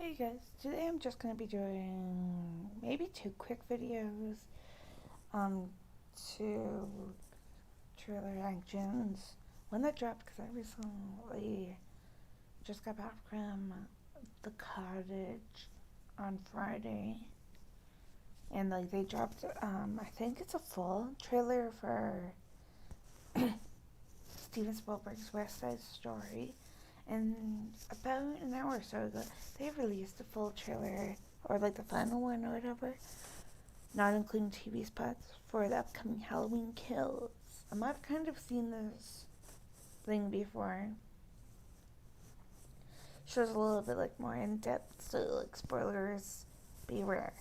Hey guys, today I'm just going to be doing maybe two quick videos um to trailer reactions. One that dropped because I recently just got back from the cottage on Friday, and like they dropped I think it's a full trailer for Steven Spielberg's West Side Story, and about an hour or so ago they released a full trailer, or like the final one or whatever, not including TV spots, for the upcoming Halloween Kills. I've kind of seen this thing before. Shows a little bit like more in depth, so like spoilers, beware.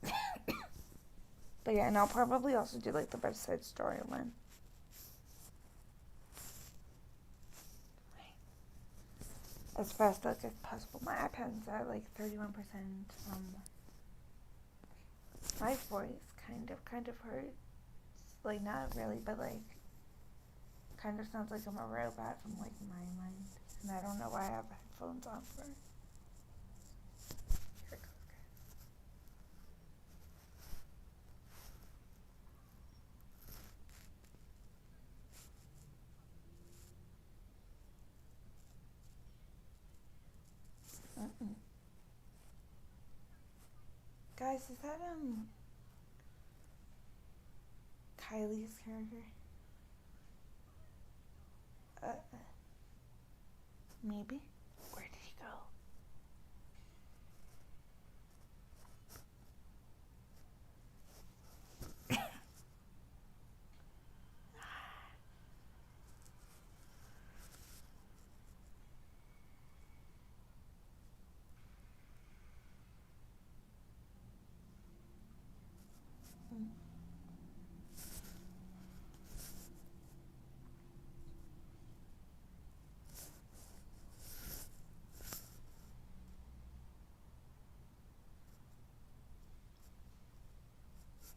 But yeah, and I'll probably also do like the West Side Story one. As fast as possible. My iPad's at like 31%. My voice kind of hurts. Like not really, but like kind of sounds like I'm a robot from like my mind, and I don't know why I have headphones on for. Here it goes. Guys, is that Kylie's character? Maybe. Where did he go?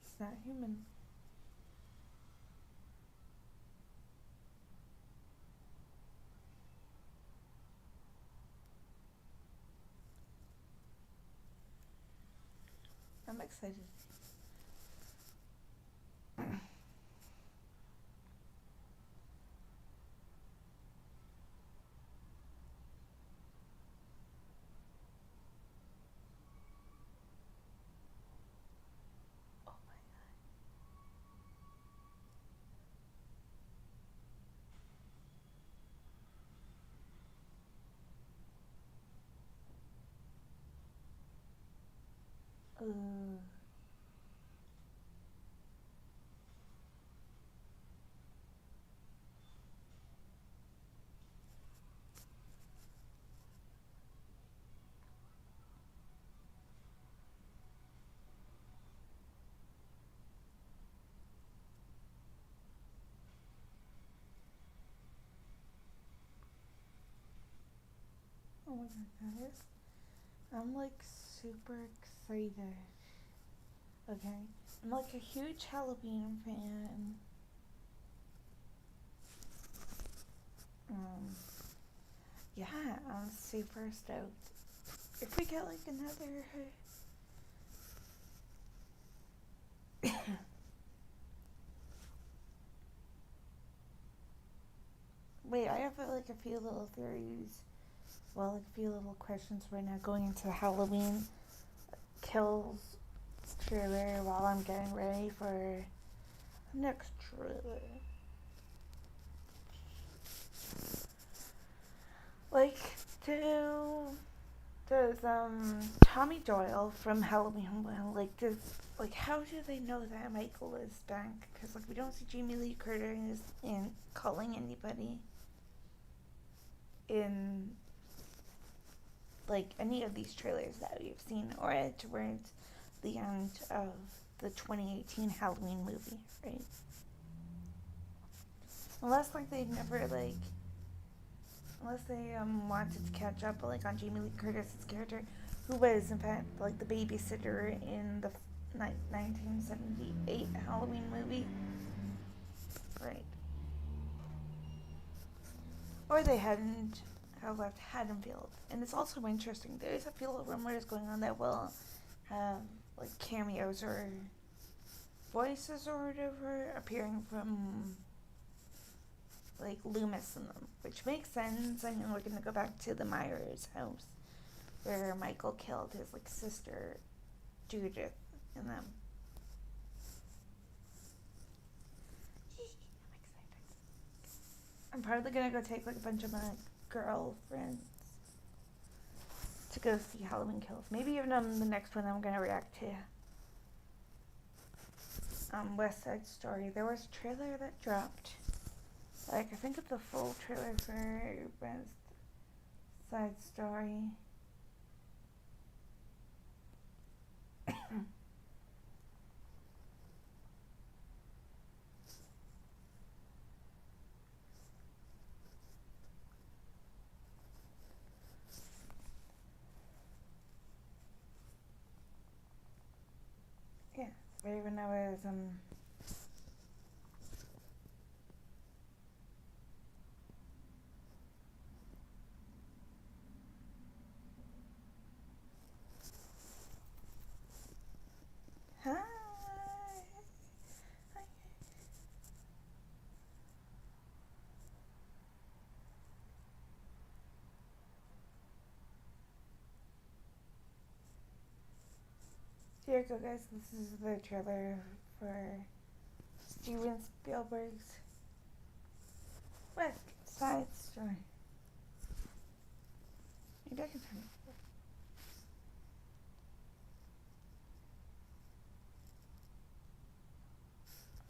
He's not human. I'm excited. Oh my god. Oh my god, guys. I'm like super excited. Okay? I'm like a huge Halloween fan. Um, yeah, I'm super stoked. If we get like another. Wait, I have like a few little theories. Well, like a few little questions right now going into the Halloween Kills trailer while I'm getting ready for the next trailer. Like, does Tommy Doyle from Halloween, well, like, how do they know that Michael is back? Because, like, we don't see Jamie Lee Curtis in calling anybody in, like, any of these trailers that we've seen, or towards the end of the 2018 Halloween movie, right? Unless, like, they never, like, unless they wanted to catch up, like, on Jamie Lee Curtis's character, who was in fact like the babysitter in the 1978 Halloween movie, right? or they hadn't have left Haddonfield. And it's also interesting. There's a few little rumors going on that will have like cameos or voices or whatever appearing from like Loomis in them, which makes sense. I mean, we're gonna go back to the Myers house where Michael killed his like sister Judith in them. I'm excited. I'm probably gonna go take like a bunch of my girlfriends to go see Halloween Kills. Maybe even on the next one I'm gonna react to. West Side Story. There was a trailer that dropped. Like, I think it's a full trailer for West Side Story. Yeah, right when I was, hi. Here you go, guys. This is the trailer for Steven Spielberg's West Side Story. Maybe I can turn it.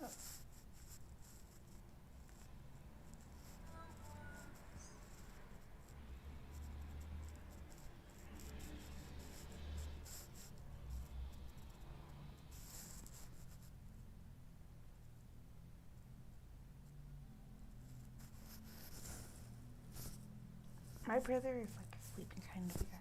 Oh. My brother is like a sleeping kind of guy.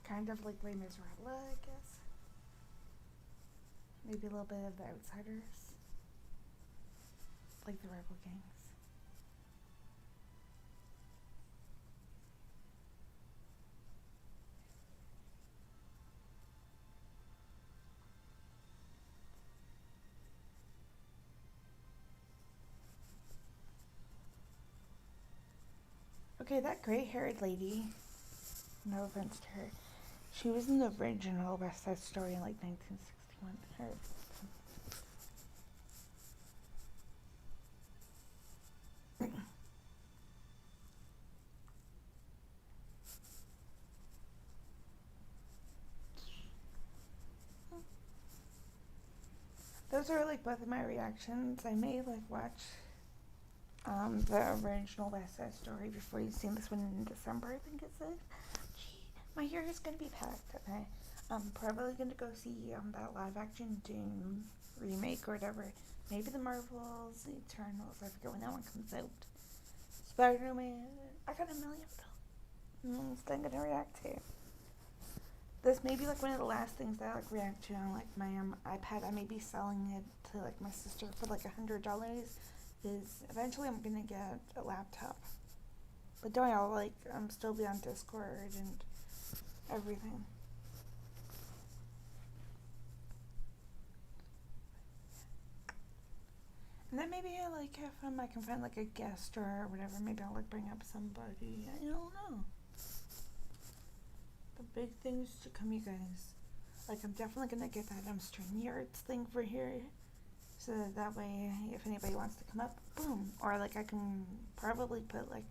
Kind of like Les Miserables, I guess. Maybe a little bit of The Outsiders. Like the Rebel Gangs. Okay, that gray-haired lady, no offense to her, she was in the original West Side Story in like 1961. Her. Those are like both of my reactions. I may like watch the original West Side Story before you've seen this one in December, I think it said. Gee, my hair is gonna be packed. Okay, I'm probably gonna go see that live action Dune remake or whatever. Maybe the Marvels, the Eternals. I forget when that one comes out. Spider-Man. I got a million films that I'm gonna react to. This may be like one of the last things that I like react to on like my iPad. I may be selling it to like my sister for like $100. Is eventually I'm gonna get a laptop, but don't y'all like still be on Discord and everything. And then maybe like if I can find like a guest or whatever, maybe I'll like bring up somebody. I don't know. The big things to come, you guys. Like I'm definitely gonna get that StreamYards thing for here, so that way if anybody wants to come up, boom. Or like I can probably put like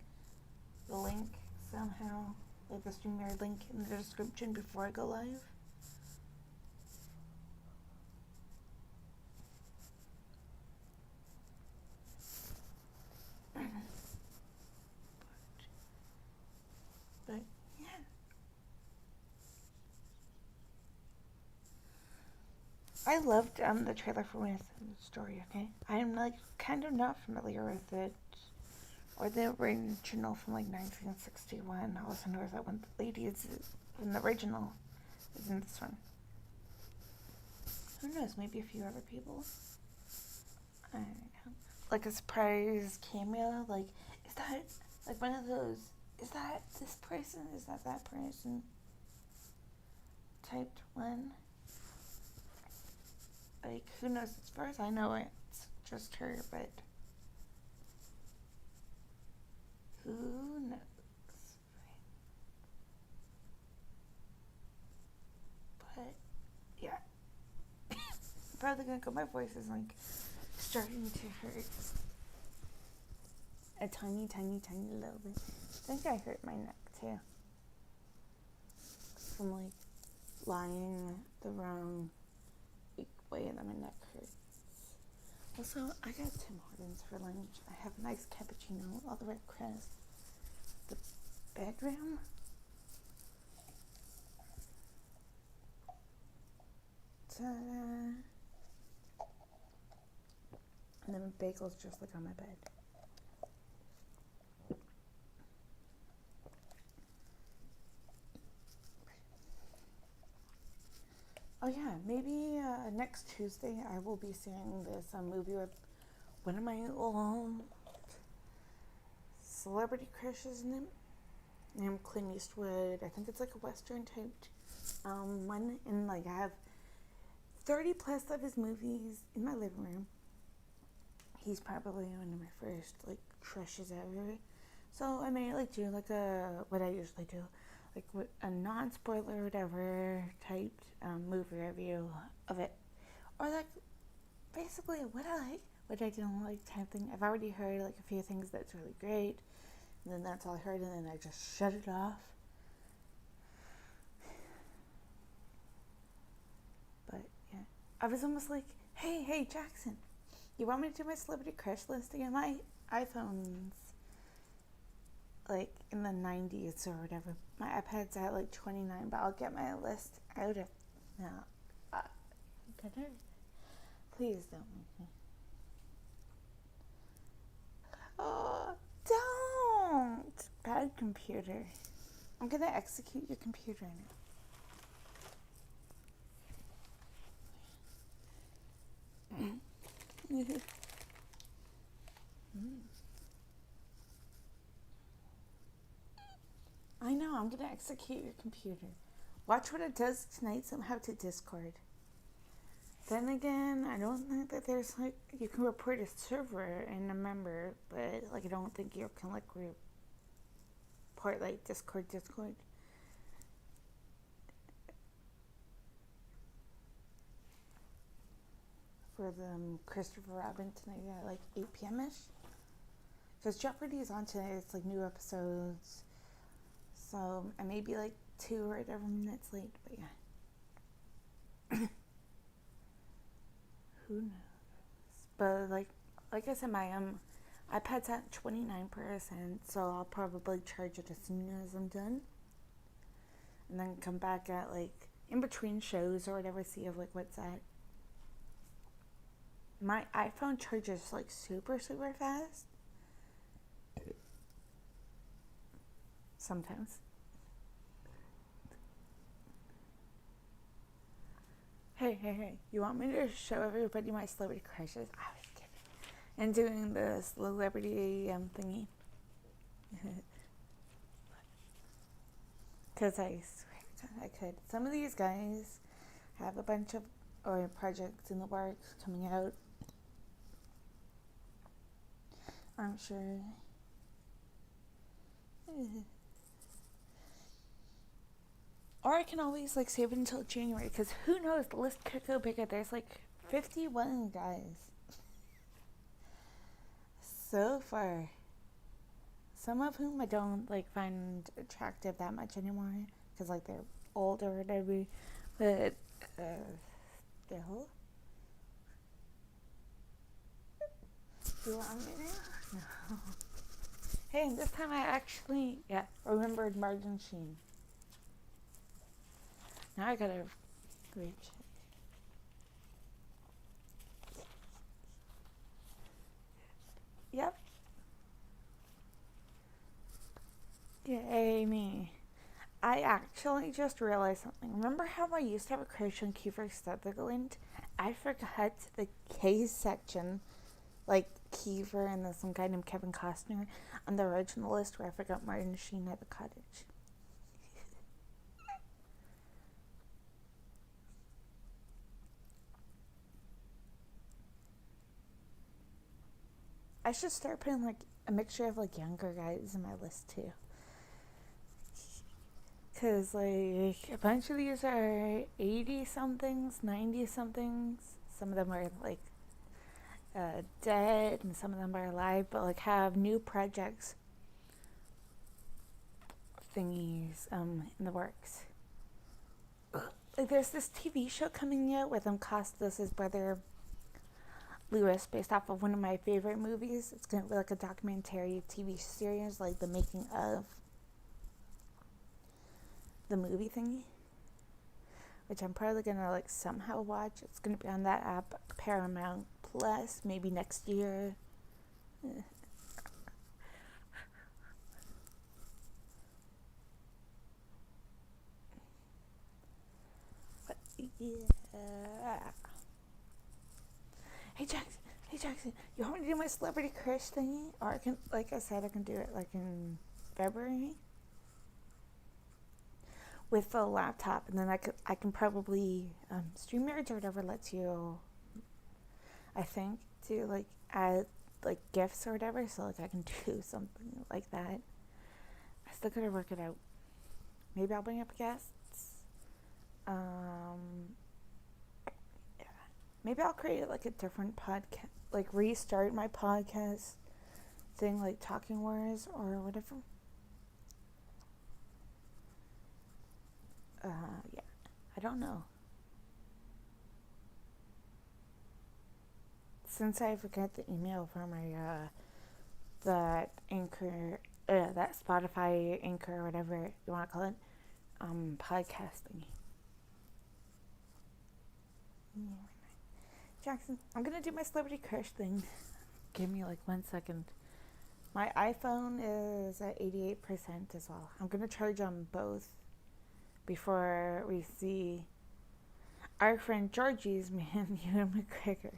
the link somehow, like the StreamYard link in the description before I go live. But yeah. I loved the trailer for West Story, okay? I'm like kind of not familiar with it. Or the original from like 1961. All of a sudden there was that one lady is in the original is in this one. Who knows, maybe a few other people. I don't know. Like a surprise cameo, like is that like one of those, is that this person? Is that person? Typed one. Like, who knows? As far as I know, it's just her, but who knows? But, yeah. I'm probably gonna go, my voice is like starting to hurt. A tiny, tiny, tiny little bit. I think I hurt my neck too. From like lying the wrong way and then my neck hurts. Also, I got Tim Hortons for lunch. I have a nice cappuccino, all the red crust. The bedroom. Ta-da. And then bagels just like on my bed. Oh yeah, maybe next Tuesday I will be seeing this movie with one of my old celebrity crushes in it, named Clint Eastwood. I think it's like a Western type one, and like I have 30 plus of his movies in my living room. He's probably one of my first like crushes ever. So I may like do like what I usually do, like a non-spoiler whatever type movie review of it, or like basically what I like, what I don't like type thing. I've already heard like a few things that's really great, and then that's all I heard, and then I just shut it off. But yeah, I was almost like, hey Jackson, you want me to do my celebrity crush list again? My iPhone's like in the 90s or whatever. My iPad's at like 29, but I'll get my list out of now. Please don't make me. Oh, don't! Bad computer. I'm gonna execute your computer now. I know, I'm gonna execute your computer. Watch what it does tonight somehow to Discord. Then again, I don't think that there's like, you can report a server and a member, but like I don't think you can like report like Discord. For the Christopher Robin tonight at like 8 p.m.ish. Because Jeopardy is on tonight, it's like new episodes. So I may be like 2 or whatever minutes late, but yeah. Who knows? But like I said, my iPad's at 29%, so I'll probably charge it as soon as I'm done, and then come back at like in between shows or whatever, see of like what's at. My iPhone charges like super fast. Sometimes. Hey, you want me to show everybody my celebrity crushes? I was kidding. And doing the celebrity thingy. Because I swear to God I could. Some of these guys have a bunch of projects in the works coming out. I'm sure. Or I can always like save it until January, because who knows, the list could go bigger. There's like 51 guys so far. Some of whom I don't like find attractive that much anymore, because like they're old or whatever. But still, do you want me to? No. Hey, this time I actually remembered Martin Sheen. Now I gotta reach it. Yep. Yay me. I actually just realized something. Remember how I used to have a crush on Kiefer Sutherland? I forgot the K section, like Kiefer and then some guy named Kevin Costner on the original list, where I forgot Martin Sheen at the cottage. I should start putting like a mixture of like younger guys in my list too. Because like a bunch of these are 80 somethings, 90 somethings. Some of them are like dead and some of them are alive, but like have new projects thingies in the works. Like there's this TV show coming out with Costas' brother Lewis, based off of one of my favorite movies. It's gonna be like a documentary TV series, like the making of the movie thingy, which I'm probably gonna like somehow watch. It's gonna be on that app, Paramount Plus, maybe next year. But yeah. Hey Jackson, you want me to do my celebrity crush thingy? Or I can, like I said, I can do it like in February with a laptop, and then I can probably StreamYard or whatever lets you, I think, do like add like gifts or whatever, so like I can do something like that. I still gotta work it out. Maybe I'll bring up guests. Maybe I'll create like a different podcast, like restart my podcast thing, like Talking Wars or whatever. Yeah, I don't know. Since I forgot the email for my that Anchor, that Spotify Anchor or whatever you want to call it, podcasting. Yeah. Jackson, I'm gonna do my celebrity crush thing. Give me like 1 second. My iPhone is at 88% as well. I'm gonna charge on both before we see our friend Georgie's man, Ewan McGregor.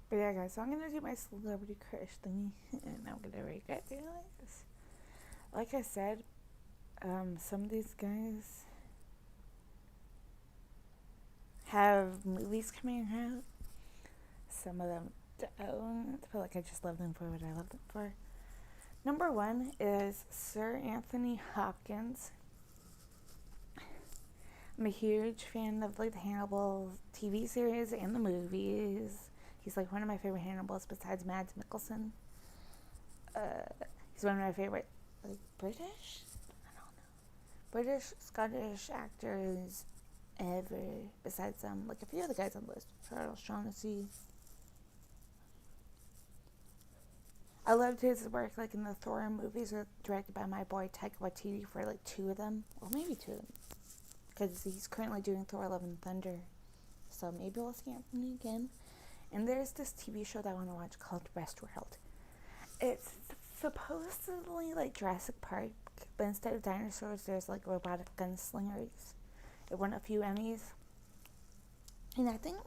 But yeah, guys, so I'm gonna do my celebrity crush thingy, and I'm gonna regret doing this. Like I said, some of these guys have movies coming out. Some of them don't. I feel like I just love them for what I love them for. Number 1 is Sir Anthony Hopkins. I'm a huge fan of like the Hannibal TV series and the movies. He's like one of my favorite Hannibals besides Mads Mikkelsen. He's one of my favorite like British, British, Scottish actors ever. Besides like a few of the guys on the list, Charles Shaughnessy. I loved his work like in the Thor movies, directed by my boy Taika Waititi for like 2 of them, or maybe 2 of them, because he's currently doing Thor: Love and Thunder. So maybe we'll see Anthony again. And there's this TV show that I want to watch called Westworld. It's supposedly like Jurassic Park, but instead of dinosaurs, there's like robotic gunslingers. It won a few Emmys. And I think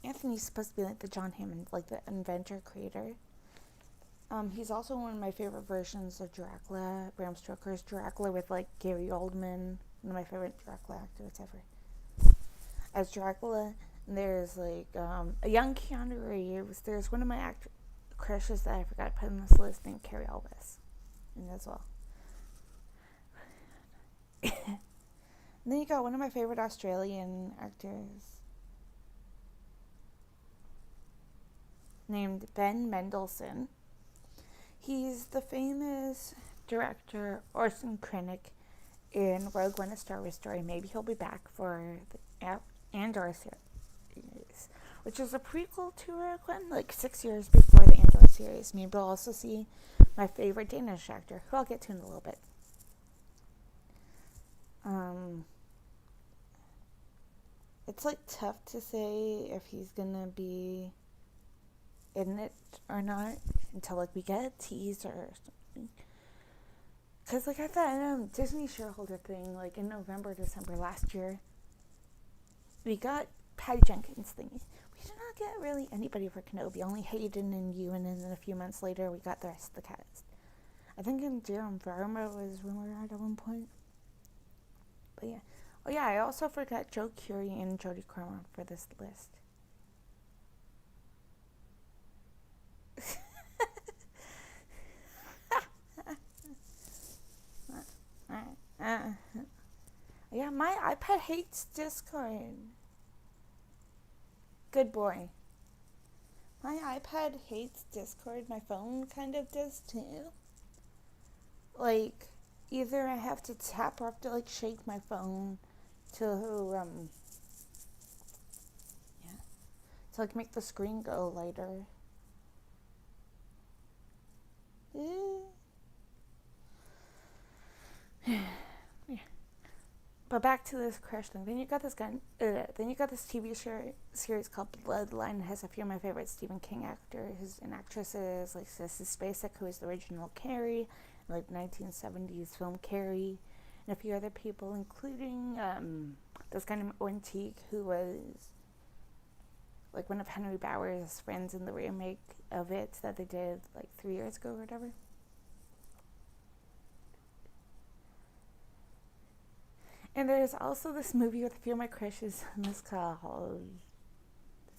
Anthony's supposed to be like the John Hammond, like the inventor creator. He's also one of my favorite versions of Dracula, Bram Stoker's Dracula with like Gary Oldman, one of my favorite Dracula actors ever. As Dracula, and there's like a young Keanu Reeves. There's one of my crushes that I forgot to put on this list named Carrie Elvis, and as well. And then you got one of my favorite Australian actors named Ben Mendelsohn. He's the famous director Orson Krennic in Rogue One: A Star Wars Story. Maybe he'll be back for the Andor series, which is a prequel to Rogue One, like 6 years before the Andor series. Maybe we'll also see my favorite Danish actor, who I'll get to in a little bit. It's like tough to say if he's gonna be in it or not until like we get a teaser or something. Cause like at that Disney shareholder thing, like in November, December last year, we got Patty Jenkins thingy. We did not get really anybody for Kenobi, only Hayden and Ewan, and then a few months later we got the rest of the cast. I think Jerome Verma was rumored at one point. But yeah. Oh yeah, I also forgot Joe Keery and Jodie Comer for this list. Yeah, my iPad hates Discord. Good boy. My iPad hates Discord. My phone kind of does too. Like, either I have to tap or I have to like shake my phone to like make the screen go lighter. Yeah. But back to this crush thing. Then you got this TV series called Bloodline. It has a few of my favorite Stephen King actors and actresses, like Sissy Spacek, who is the original Carrie, like 1970s film Carrie, and a few other people, including this guy named Owen Teague, who was like one of Henry Bauer's friends in the remake of it that they did like 3 years ago or whatever. And there's also this movie with a few of my crushes, and it's called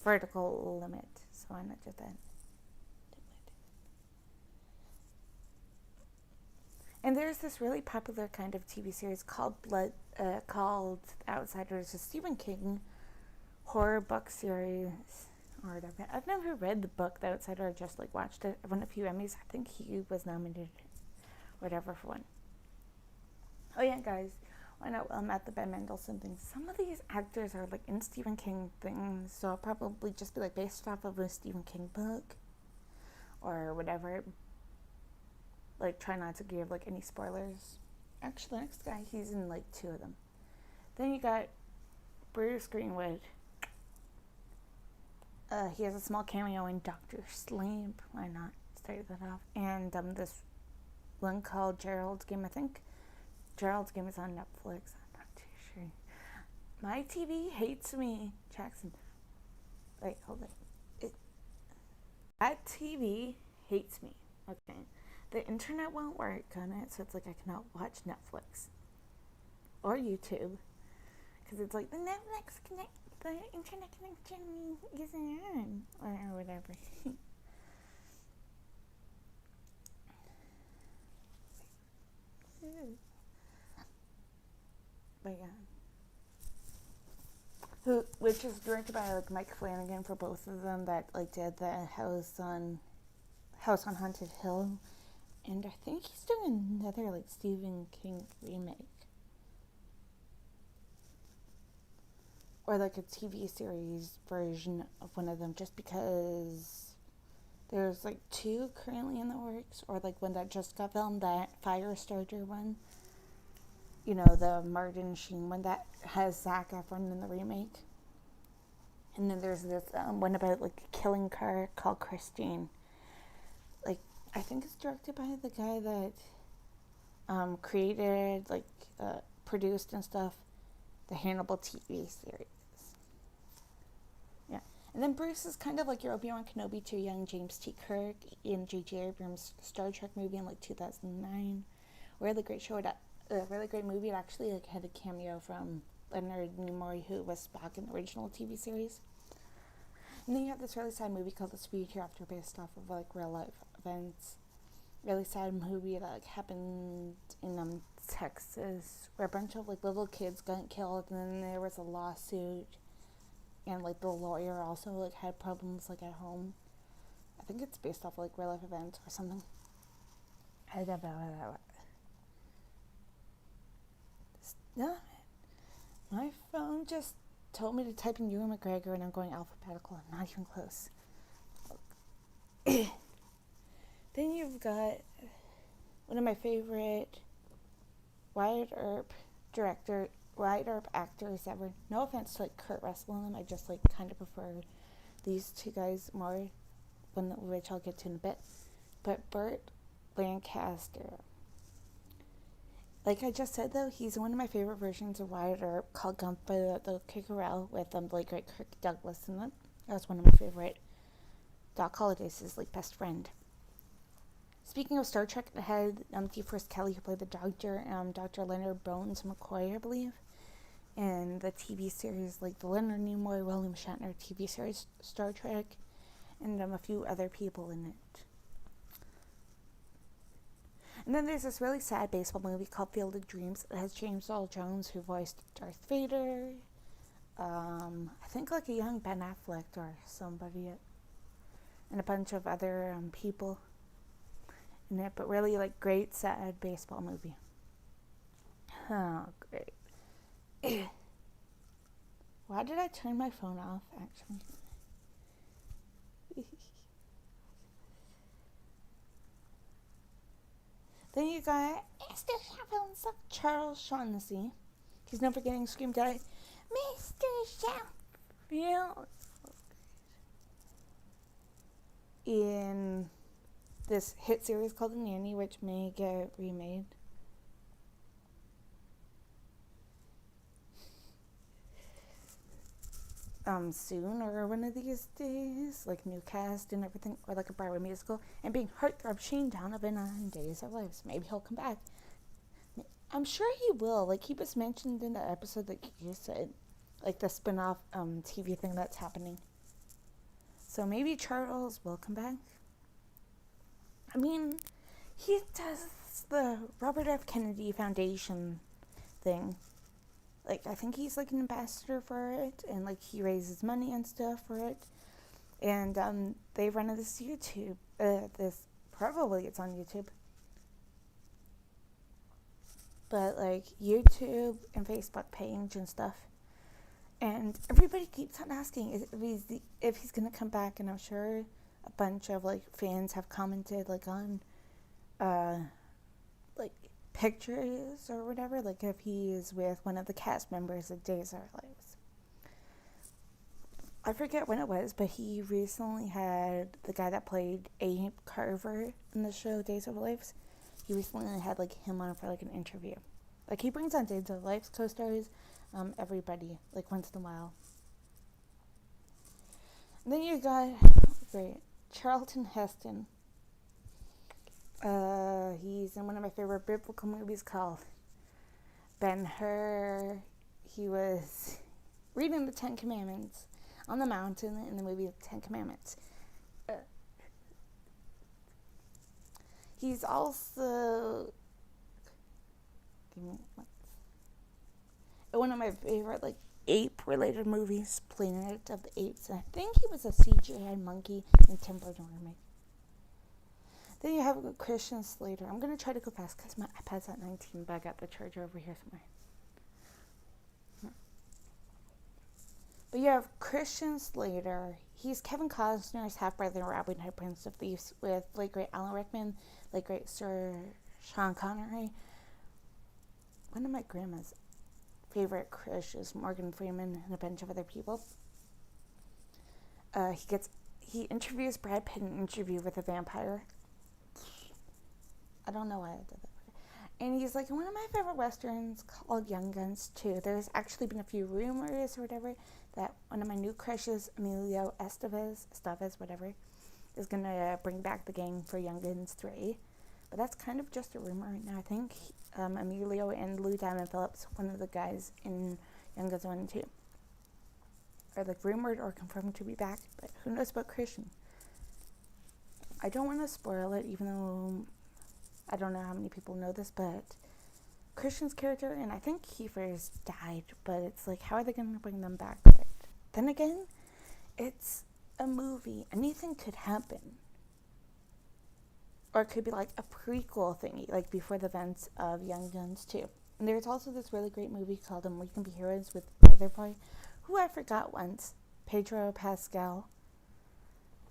Vertical Limit. So why not do that? And there's this really popular kind of TV series called Outsiders, a Stephen King horror book series or whatever. I've never read the book The Outsider. I just like watched it. I won a few Emmys. I think he was nominated, whatever, for one. Oh yeah, guys. I know I'm at the Ben Mendelsohn thing. Some of these actors are like in Stephen King things, so I'll probably just be like based off of a Stephen King book or whatever. Like try not to give like any spoilers. Actually, the next guy, he's in like 2 of them. Then you got Bruce Greenwood. He has a small cameo in Doctor Sleep. Why not start that off? And this one called Gerald's Game. I think Gerald's Game is on Netflix. I'm not too sure. My TV hates me, Jackson. Wait, hold it. That TV hates me. Okay. The internet won't work on it, so it's like I cannot watch Netflix or YouTube because it's like the internet connection isn't on or whatever. But yeah, which is directed by like Mike Flanagan for both of them that like did the House on Haunted Hill, and I think he's doing another like Stephen King remake or like a TV series version of one of them, just because there's like 2 currently in the works, or like one that just got filmed, that Firestarter one. You know, the Martin Sheen one that has Zac Efron in the remake. And then there's this one about like a killing car called Christine. Like, I think it's directed by the guy that created, like, produced and stuff, the Hannibal TV series. And then Bruce is kind of like your Obi-Wan Kenobi to young James T. Kirk in J.J. Abrams' Star Trek movie in like 2009. Really great show. Really great movie. It actually like had a cameo from Leonard Nimoy, who was Spock in the original TV series. And then you have this really sad movie called The Speed Hereafter, based off of like real life events. Really sad movie that like happened in Texas, where a bunch of like little kids got killed, and then there was a lawsuit, and like the lawyer also like had problems like at home. I think it's based off like real life events or something. I don't know. No, my phone just told me to type in Ewan McGregor, and I'm going alphabetical. I'm not even close. Then you've got one of my favorite Wyatt Earp actors ever. No offense to like Kurt Russell and them, I just like kind of prefer these two guys more, which I'll get to in a bit. But Burt Lancaster, like I just said though, he's one of my favorite versions of Wyatt Earp, called Gump by the Kickerel with the late great Kirk Douglas in it. That was one of my favorite. Doc Holliday's his like best friend. Speaking of Star Trek, it had DeForest Kelly, who played the Doctor, Dr. Leonard Bones McCoy, I believe, in the TV series, like the Leonard Nimoy, William Shatner TV series Star Trek, and a few other people in it. And then there's this really sad baseball movie called Field of Dreams. It has James Earl Jones, who voiced Darth Vader, I think like a young Ben Affleck or somebody, and a bunch of other people in it, but really like great sad baseball movie. Oh, great. Why did I turn my phone off, actually? Then you got Mr. Sheffield, Charles Shaughnessy. He's known for getting screamed at, Mr. Sheffield, in this hit series called The Nanny, which may get remade. Soon, or one of these days, like new cast and everything, or like a Broadway musical, and being heartthrob Shane Donovan on Days of Lives. Maybe he'll come back. I'm sure he will. Like, he was mentioned in the episode that you said, like the spin-off TV thing that's happening. So maybe Charles will come back. I mean, he does the Robert F. Kennedy Foundation thing. Like, I think he's like an ambassador for it, and like he raises money and stuff for it. And they run this YouTube. Probably it's on YouTube. But like YouTube and Facebook page and stuff. And everybody keeps on asking if he's gonna come back, and I'm sure a bunch of like fans have commented like on like pictures or whatever, like if he is with one of the cast members of Days of Our Lives. I forget when it was, but he recently had the guy that played Abe Carver in the show Days of Our Lives. He recently had like him on for like an interview. Like he brings on Days of Our Lives co-stars, everybody, like once in a while. And then you got Charlton Heston. He's in one of my favorite biblical movies called Ben-Hur. He was reading the Ten Commandments on the mountain in the movie Ten Commandments. He's also one of my favorite like ape-related movies, Planet of the Apes. And I think he was a CGI monkey in Timber Dormant. Then you have Christian Slater. I'm going to try to go fast because my iPad's at 19, but I got the charger over here somewhere. But you have Christian Slater. He's Kevin Costner's half-brother in Robin Hood, Prince of Thieves, with late great Alan Rickman, late great Sir Sean Connery. One of my grandma's favorite crushes, Morgan Freeman, and a bunch of other people. He interviews Brad Pitt in an interview with a vampire. I don't know why I did that. And he's like in one of my favorite westerns called Young Guns too. There's actually been a few rumors or whatever that one of my new crushes, Emilio Estevez, whatever, is gonna bring back the gang for Young Guns 3. But that's kind of just a rumor right now. I think Emilio and Lou Diamond Phillips, one of the guys in Young Guns 1 and 2, are like rumored or confirmed to be back. But who knows about Christian? I don't want to spoil it, even though I don't know how many people know this, but Christian's character, and I think Kiefer's died, but it's like, how are they going to bring them back? But then again, it's a movie. Anything could happen. Or it could be like a prequel thingy, like before the events of Young Guns 2. And there's also this really great movie called We Can Be Heroes with the other boy, who I forgot once, Pedro Pascal.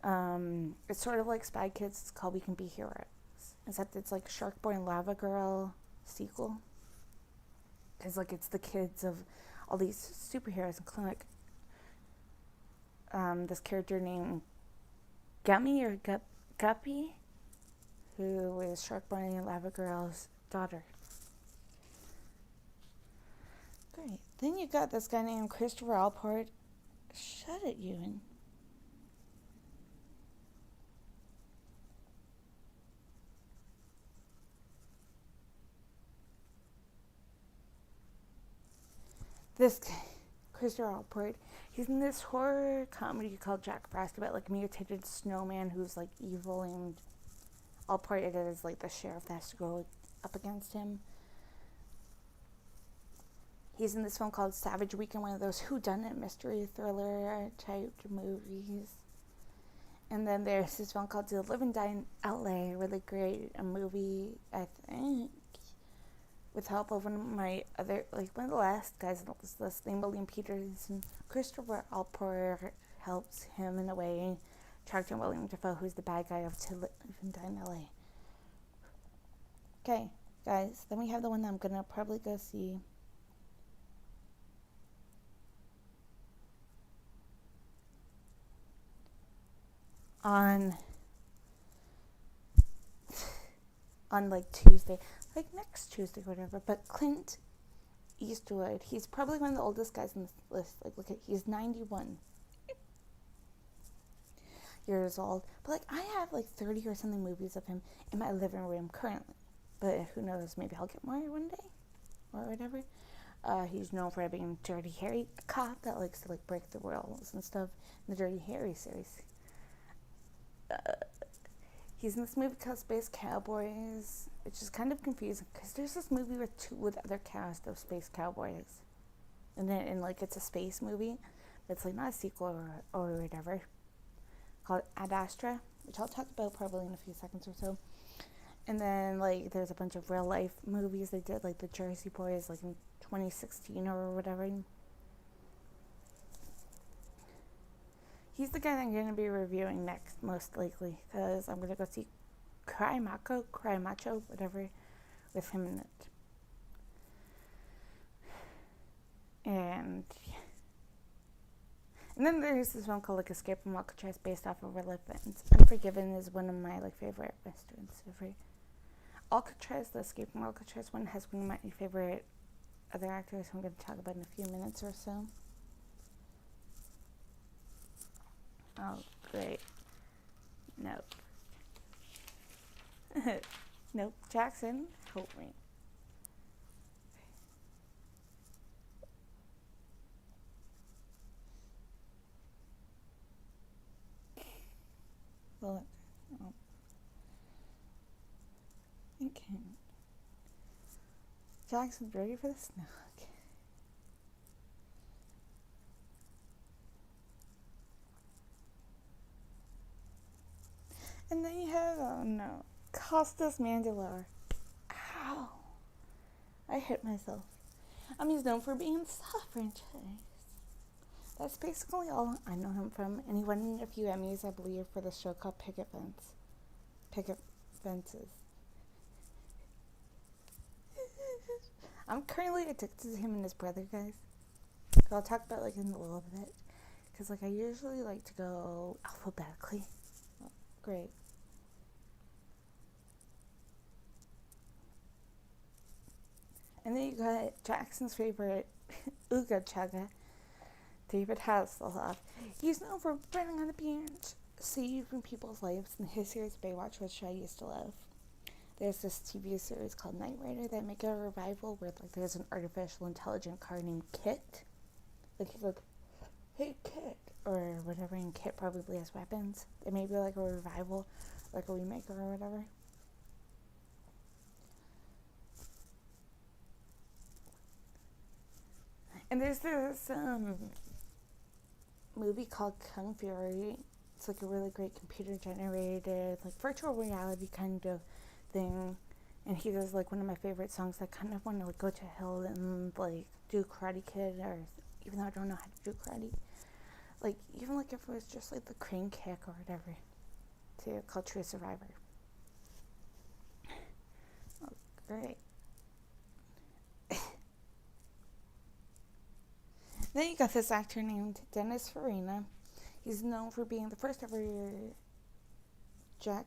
It's sort of like Spy Kids. It's called We Can Be Heroes. Except it's like Shark Boy and Lava Girl sequel. Because like it's the kids of all these superheroes, including like, this character named Gummy or Guppy, who is Shark Boy and Lava Girl's daughter. Great. Then you got this guy named Christopher Allport. Shut it, Ewan. This guy, Christopher Allport, he's in this horror comedy called Jack Frost about like a mutated snowman who's like evil, and Allport is like the sheriff that has to go up against him. He's in this film called Savage Weekend, one of those whodunit mystery thriller type movies. And then there's this film called To Live and Die in LA, really great, a movie, I think, with help of one of my other, like one of the last guys on this list named William Peters, and Christopher Allport helps him in a way, attracting William Dafoe, who's the bad guy of To Live and Die in LA. Okay, guys, then we have the one that I'm gonna probably go see. On like Tuesday, like next Tuesday, whatever. But Clint Eastwood, he's probably one of the oldest guys on this list. Like, look at, he's 91 years old. But like, I have like 30 or something movies of him in my living room currently. But who knows? Maybe I'll get more one day or whatever. He's known for being Dirty Harry, a cop that likes to like break the rules and stuff in the Dirty Harry series. He's in this movie called Space Cowboys, which is kind of confusing because there's this movie with other cast of space cowboys, and like it's a space movie, but it's like not a sequel or whatever, called Ad Astra, which I'll talk about probably in a few seconds or so. And then like there's a bunch of real life movies they did, like the Jersey Boys, like in 2016 or whatever. He's the guy that I'm going to be reviewing next, most likely, because I'm going to go see Cry Macho, whatever, with him in it. And then there's this one called like Escape from Alcatraz, based off of real life events. Unforgiven is one of my like favorite westerns ever. Alcatraz, the Escape from Alcatraz one, has one of my favorite other actors who I'm going to talk about in a few minutes or so. Oh, great. Nope. Nope. Jackson, help me. Well, oh. Okay. Jackson's ready for the snow. Okay. And then you have, oh no, Costas Mandylor. Ow. I hit myself. He's known for being in the Saw franchise. That's basically all I know him from. And he won a few Emmys, I believe, for the show called Picket Fences. I'm currently addicted to him and his brother, guys. So I'll talk about like in a little bit. Because like I usually like to go alphabetically. Oh, great. And then you got Jackson's favorite, Uga Chugga, David Hasselhoff. He's known for running on the beach, saving people's lives in his series Baywatch, which I used to love. There's this TV series called Knight Rider that make a revival where like there's an artificial intelligent car named Kit. Like he's like, hey Kit, or whatever, and Kit probably has weapons. It may be like a revival, like a remake or whatever. And there's this movie called Kung Fury. It's like a really great computer generated, like virtual reality kind of thing. And he does like one of my favorite songs. I kind of want to like go to hell and like do Karate Kid, or even though I don't know how to do karate, like even like if it was just like the crane kick or whatever, to called True Survivor. Oh, great. Then you got this actor named Dennis Farina. He's known for being the first ever Jack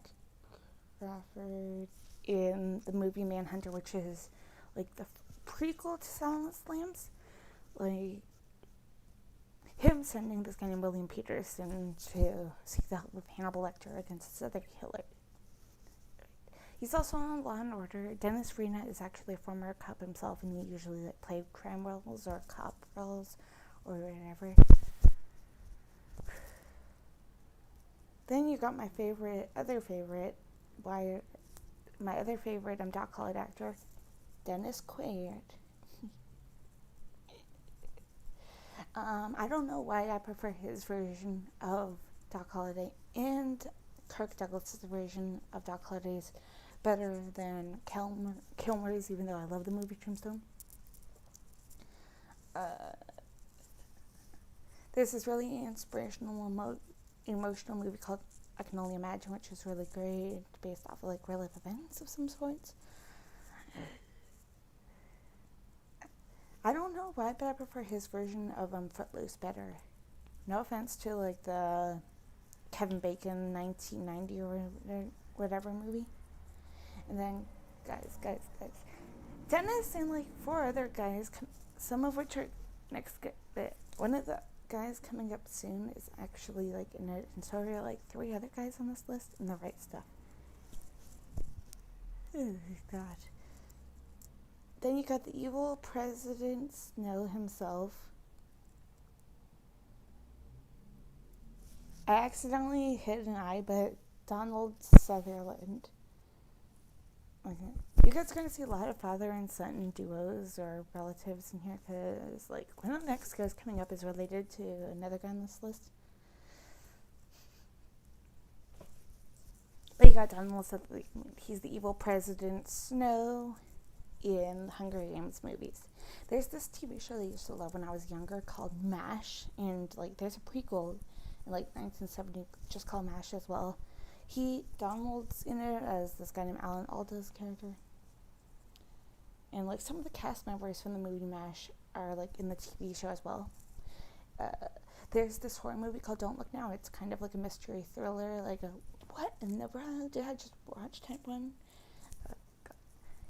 Crawford in the movie Manhunter, which is like the prequel to Silence Slams. Like him sending this guy named William Peterson to seek the help of Hannibal Lecter against this other killer. He's also on Law and Order. Dennis Farina is actually a former cop himself, and he usually like played crime roles or cop roles or whatever. Then you got my other favorite Dot College actor, Dennis Quaid. I don't know why I prefer his version of Doc Holliday and Kirk Douglas's version of Doc Holliday's better than Kilmer's, even though I love the movie Tombstone. There's this really inspirational, emotional movie called I Can Only Imagine, which is really great, based off of like real life events of some sorts. I don't know why, but I prefer his version of Footloose better. No offense to like the Kevin Bacon 1990 or whatever movie. And then guys, Dennis and like 4 other guys, some of which are next. One of the guys coming up soon is actually like in it, and so are like 3 other guys on this list in the right stuff. Oh God. Then you got the evil President Snow himself. I accidentally hit an I, but Donald Sutherland. Okay. You guys are going to see a lot of father and son duos or relatives in here, because like one of the next guys coming up is related to another guy on this list. But you got Donald Sutherland. He's the evil President Snow in the Hunger Games movies. There's this TV show that I used to love when I was younger called MASH, and like there's a prequel in like 1970 just called MASH as well. Donald's in it as this guy named Alan Alda's character, and like some of the cast members from the movie MASH are like in the TV show as well. There's this horror movie called Don't Look Now. It's kind of like a mystery thriller, like a what in the world did I just watch type one.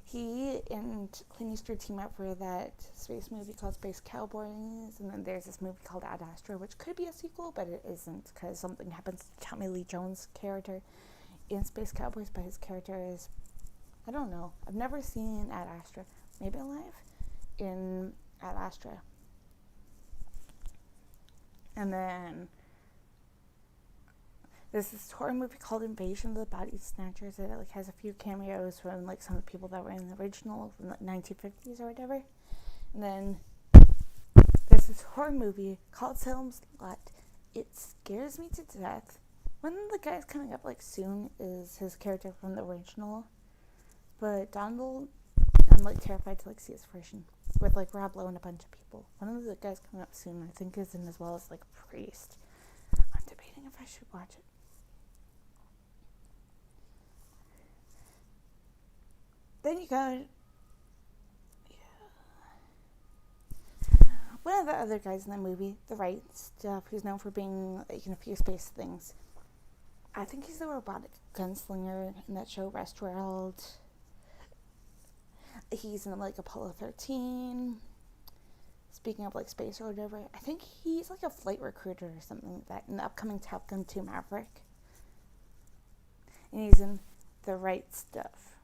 He and Clint Eastwood team up for that space movie called Space Cowboys, and then there's this movie called Ad Astra, which could be a sequel, but it isn't, because something happens to Tommy Lee Jones' character in Space Cowboys, but his character is, I don't know, I've never seen Ad Astra, maybe alive, in Ad Astra. And then there's this horror movie called Invasion of the Body Snatchers that like has a few cameos from like some of the people that were in the original from the 1950s or whatever. And then there's this horror movie called Salem's Lot. It scares me to death. One of the guys coming up like soon is his character from the original, but Donald, I'm like terrified to like see his version with like Rob Lowe and a bunch of people. One of the guys coming up soon I think is in as well as like a priest. I'm debating if I should watch it. Then you got one of the other guys in the movie, the right stuff, who's known for being like in a few space things. I think he's the robotic gunslinger in that show, Gerald. He's in like Apollo 13. Speaking of like space or whatever, I think he's like a flight recruiter or something like that in the upcoming Top Gun 2 Maverick. And he's in The Right Stuff.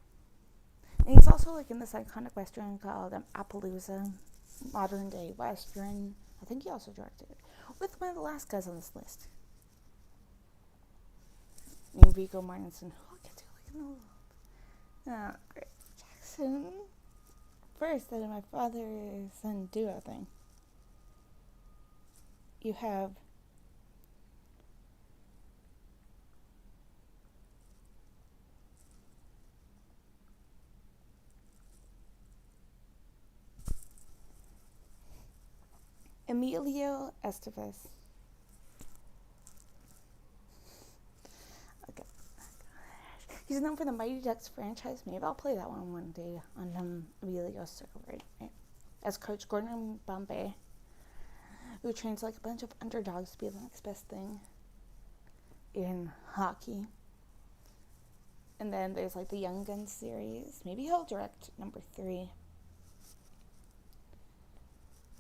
And he's also like in this iconic western called Appaloosa, modern day western. I think he also directed it with one of the last guys on this list, named Viggo Mortensen. I'll get to like in a little. Oh, great. Jackson. First, out of my father-son duo thing, you have Emilio Estevez. Okay. He's known for the Mighty Ducks franchise. Maybe I'll play that one day on Emilio's server, right? As Coach Gordon Bombay, who trains like a bunch of underdogs to be the next best thing in hockey. And then there's like the Young Guns series. Maybe he'll direct number 3.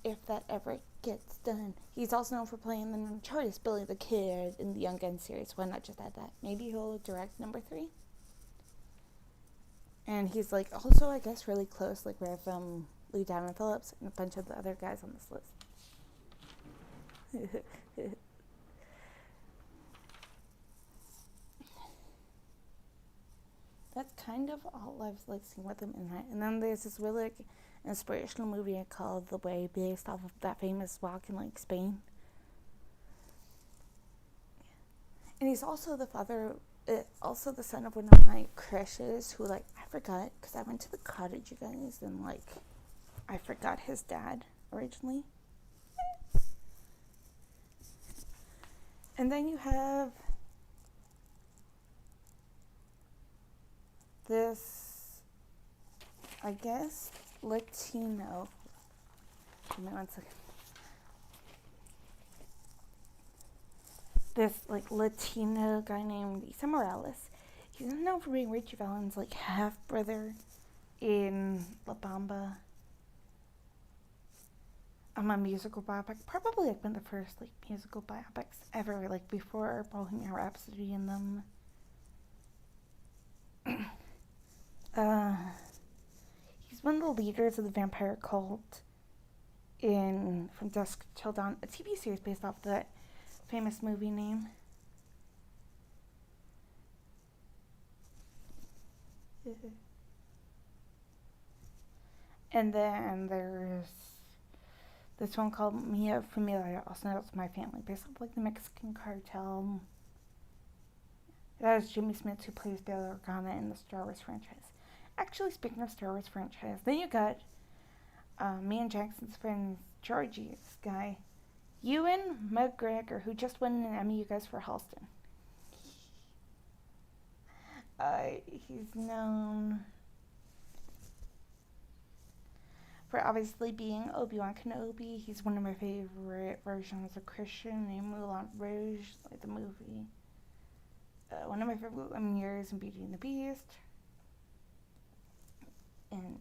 If that ever gets done. He's also known for playing the notorious Billy the Kid in the Young Guns series. Why not just add that? Maybe he'll direct number 3. And he's like also, I guess, really close like with Lee Diamond Phillips and a bunch of the other guys on this list. That's kind of all I've like seen with him in that. And then there's this really like inspirational movie called The Way, based off of that famous walk in like Spain. And he's also the son of one of my crushes, who like I forgot because I went to the cottage, you guys, and like I forgot his dad originally. And then you have this, I guess, Latino. Give me one second. This like Latino guy named Isa Morales. He's known for being Richie Valens' like half brother in La Bamba. A musical biopic, probably like one of the first like musical biopics ever, like before Bohemian Rhapsody in them. He's one of the leaders of the vampire cult in From Dusk Till Dawn, a TV series based off that famous movie name. And then there's this one called Mia Familia, also known as My Family, based off like the Mexican cartel. That is Jimmy Smith, who plays Bail Organa in the Star Wars franchise. Actually, speaking of Star Wars franchise, then you got me and Jackson's friend Georgie's guy, Ewan McGregor, who just won an Emmy, you guys, for Halston. He's known for obviously being Obi-Wan Kenobi. He's one of my favorite versions of Christian named Moulin Rouge, like the movie. One of my favorite Lumières in Beauty and the Beast. And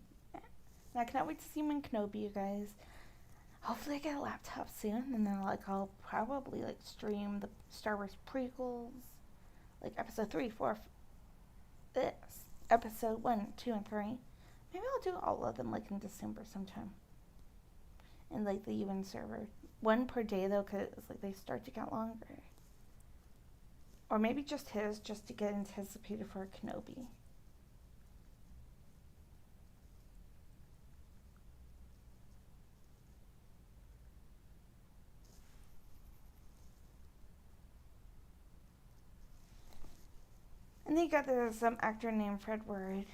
I cannot wait to see him in Kenobi, you guys. Hopefully I get a laptop soon, and then like I'll probably like stream the Star Wars prequels, like episode 3, 4, episode 1, 2, and 3. Maybe I'll do all of them like in December sometime. And like the UN server, 1 per day though, because like they start to get longer. Or maybe just his, just to get anticipated for Kenobi. And then you got this actor named Fred Ward.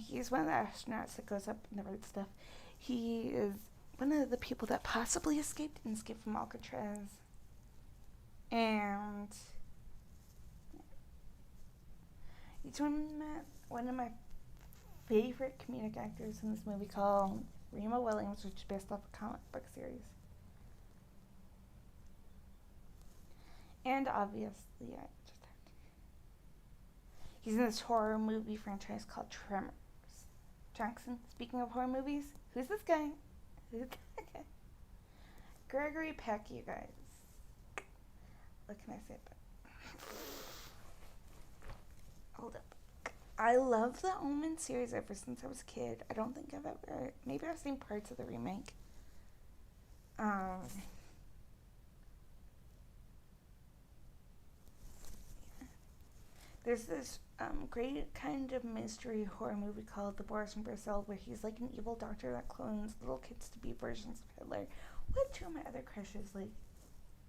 He's one of the astronauts that goes up in the right stuff. He is one of the people that possibly escaped from Alcatraz. And he's one of my favorite comedic actors in this movie called Remo Williams, which is based off a comic book series. And obviously, he's in this horror movie franchise called Tremors. Jackson, speaking of horror movies, who's this guy? Who's that guy? Gregory Peck, you guys. What can I say about it? Hold up. I love the Omen series ever since I was a kid. I don't think I've ever... Maybe I've seen parts of the remake. There's this great kind of mystery horror movie called The Boris from Brazil, where he's like an evil doctor that clones little kids to be versions of Hitler. What two of my other crushes, like,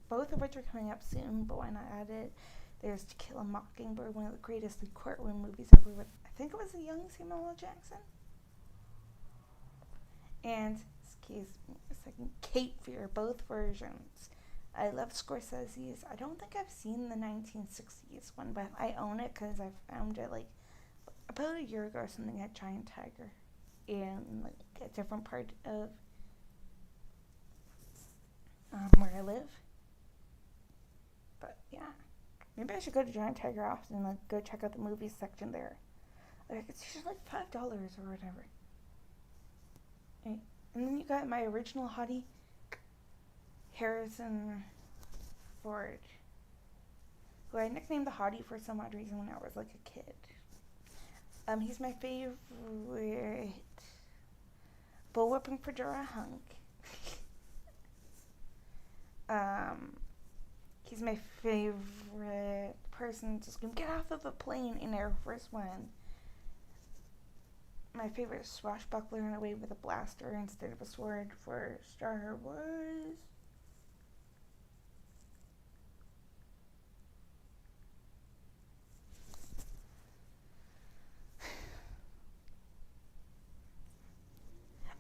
both of which are coming up soon, but why not add it? There's To Kill a Mockingbird, one of the greatest like, courtroom movies ever with, I think it was a young Samuel L. Jackson. And, excuse me a second, Cape Fear, both versions. I love Scorsese's. I don't think I've seen the 1960s one, but I own it because I found it like about a year ago or something at Giant Tiger in like a different part of where I live. But yeah, maybe I should go to Giant Tiger often and like go check out the movies section there. Like it's usually like $5 or whatever. Right. And then you got my original hottie, Harrison Ford, who I nicknamed the hottie for some odd reason when I was like a kid. He's my favorite bullwhipping fedora hunk. He's my favorite person to scream, "Get off of a plane" in Air Force One. My favorite swashbuckler in a way with a blaster instead of a sword for Star Wars.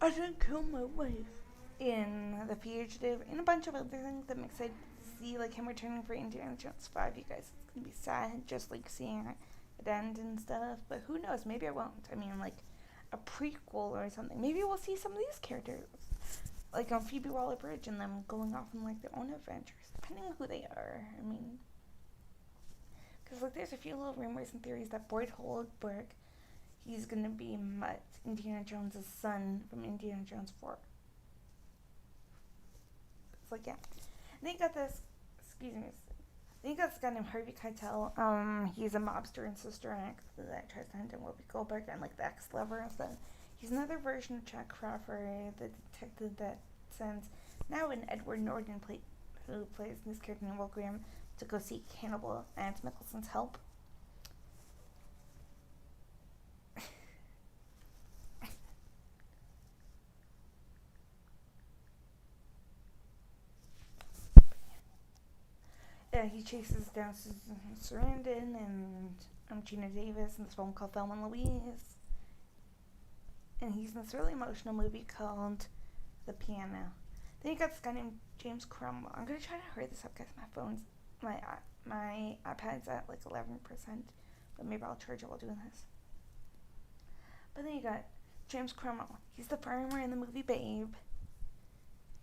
I didn't kill my wife in The Fugitive and a bunch of other things that I'm excited to see, like him returning for Indiana Jones 5. You guys, it's gonna be sad just like seeing it end and stuff, but who knows, maybe I won't. I mean, like a prequel or something, maybe we'll see some of these characters like on Phoebe Waller-Bridge and them going off on like their own adventures, depending on who they are. I mean, because like there's a few little rumors and theories that Boyd Holbrook, he's gonna be Mutt, Indiana Jones' son from Indiana Jones 4. It's like, yeah. And then you got this, excuse me, then you got this guy named Harvey Keitel. He's a mobster in Sister Act that tries to hunt down Whoopi Goldberg and like the ex-lover and stuff. He's another version of Jack Crawford, the detective that sends now an Edward Norton who plays this character named Will Graham to go seek Hannibal and Mickelson's help. He chases down Susan Sarandon and Gina Davis in this film called Thelma and Louise. And he's in this really emotional movie called The Piano. Then you got this guy named James Cromwell. I'm gonna try to hurry this up, guys. My iPad's at like 11%, but maybe I'll charge it while doing this. But then you got James Cromwell. He's the farmer in the movie Babe.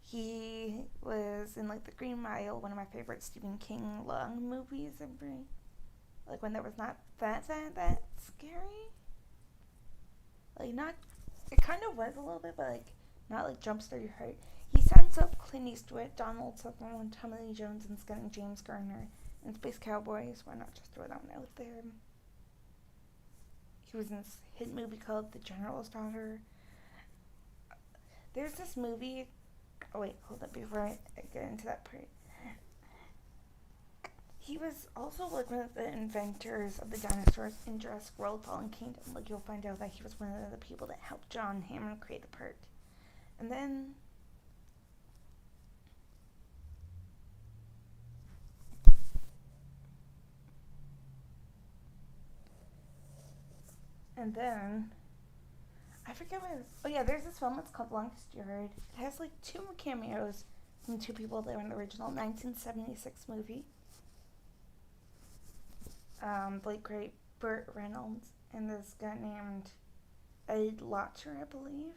He was in like The Green Mile, one of my favorite Stephen King long movies ever. Like when there was not that scary. Like not, it kind of was a little bit, but like not like jumpstart your heart. He sends up Clint Eastwood, Donald Sutherland, Tommy Lee Jones, and Scott James Garner in Space Cowboys. Why not just throw that one out there? He was in this hit movie called The General's Daughter. There's this movie. Oh wait, hold up before I get into that part. He was also like one of the inventors of the dinosaurs in Jurassic World: Fallen Kingdom. Like you'll find out that he was one of the people that helped John Hammond create the part. And then I forget what it was. Oh yeah, there's this film. It's called Longest Yard. It has like 2 cameos from 2 people that were in the original 1976 movie. Blake Great, Burt Reynolds, and this guy named Ed Lauter, I believe.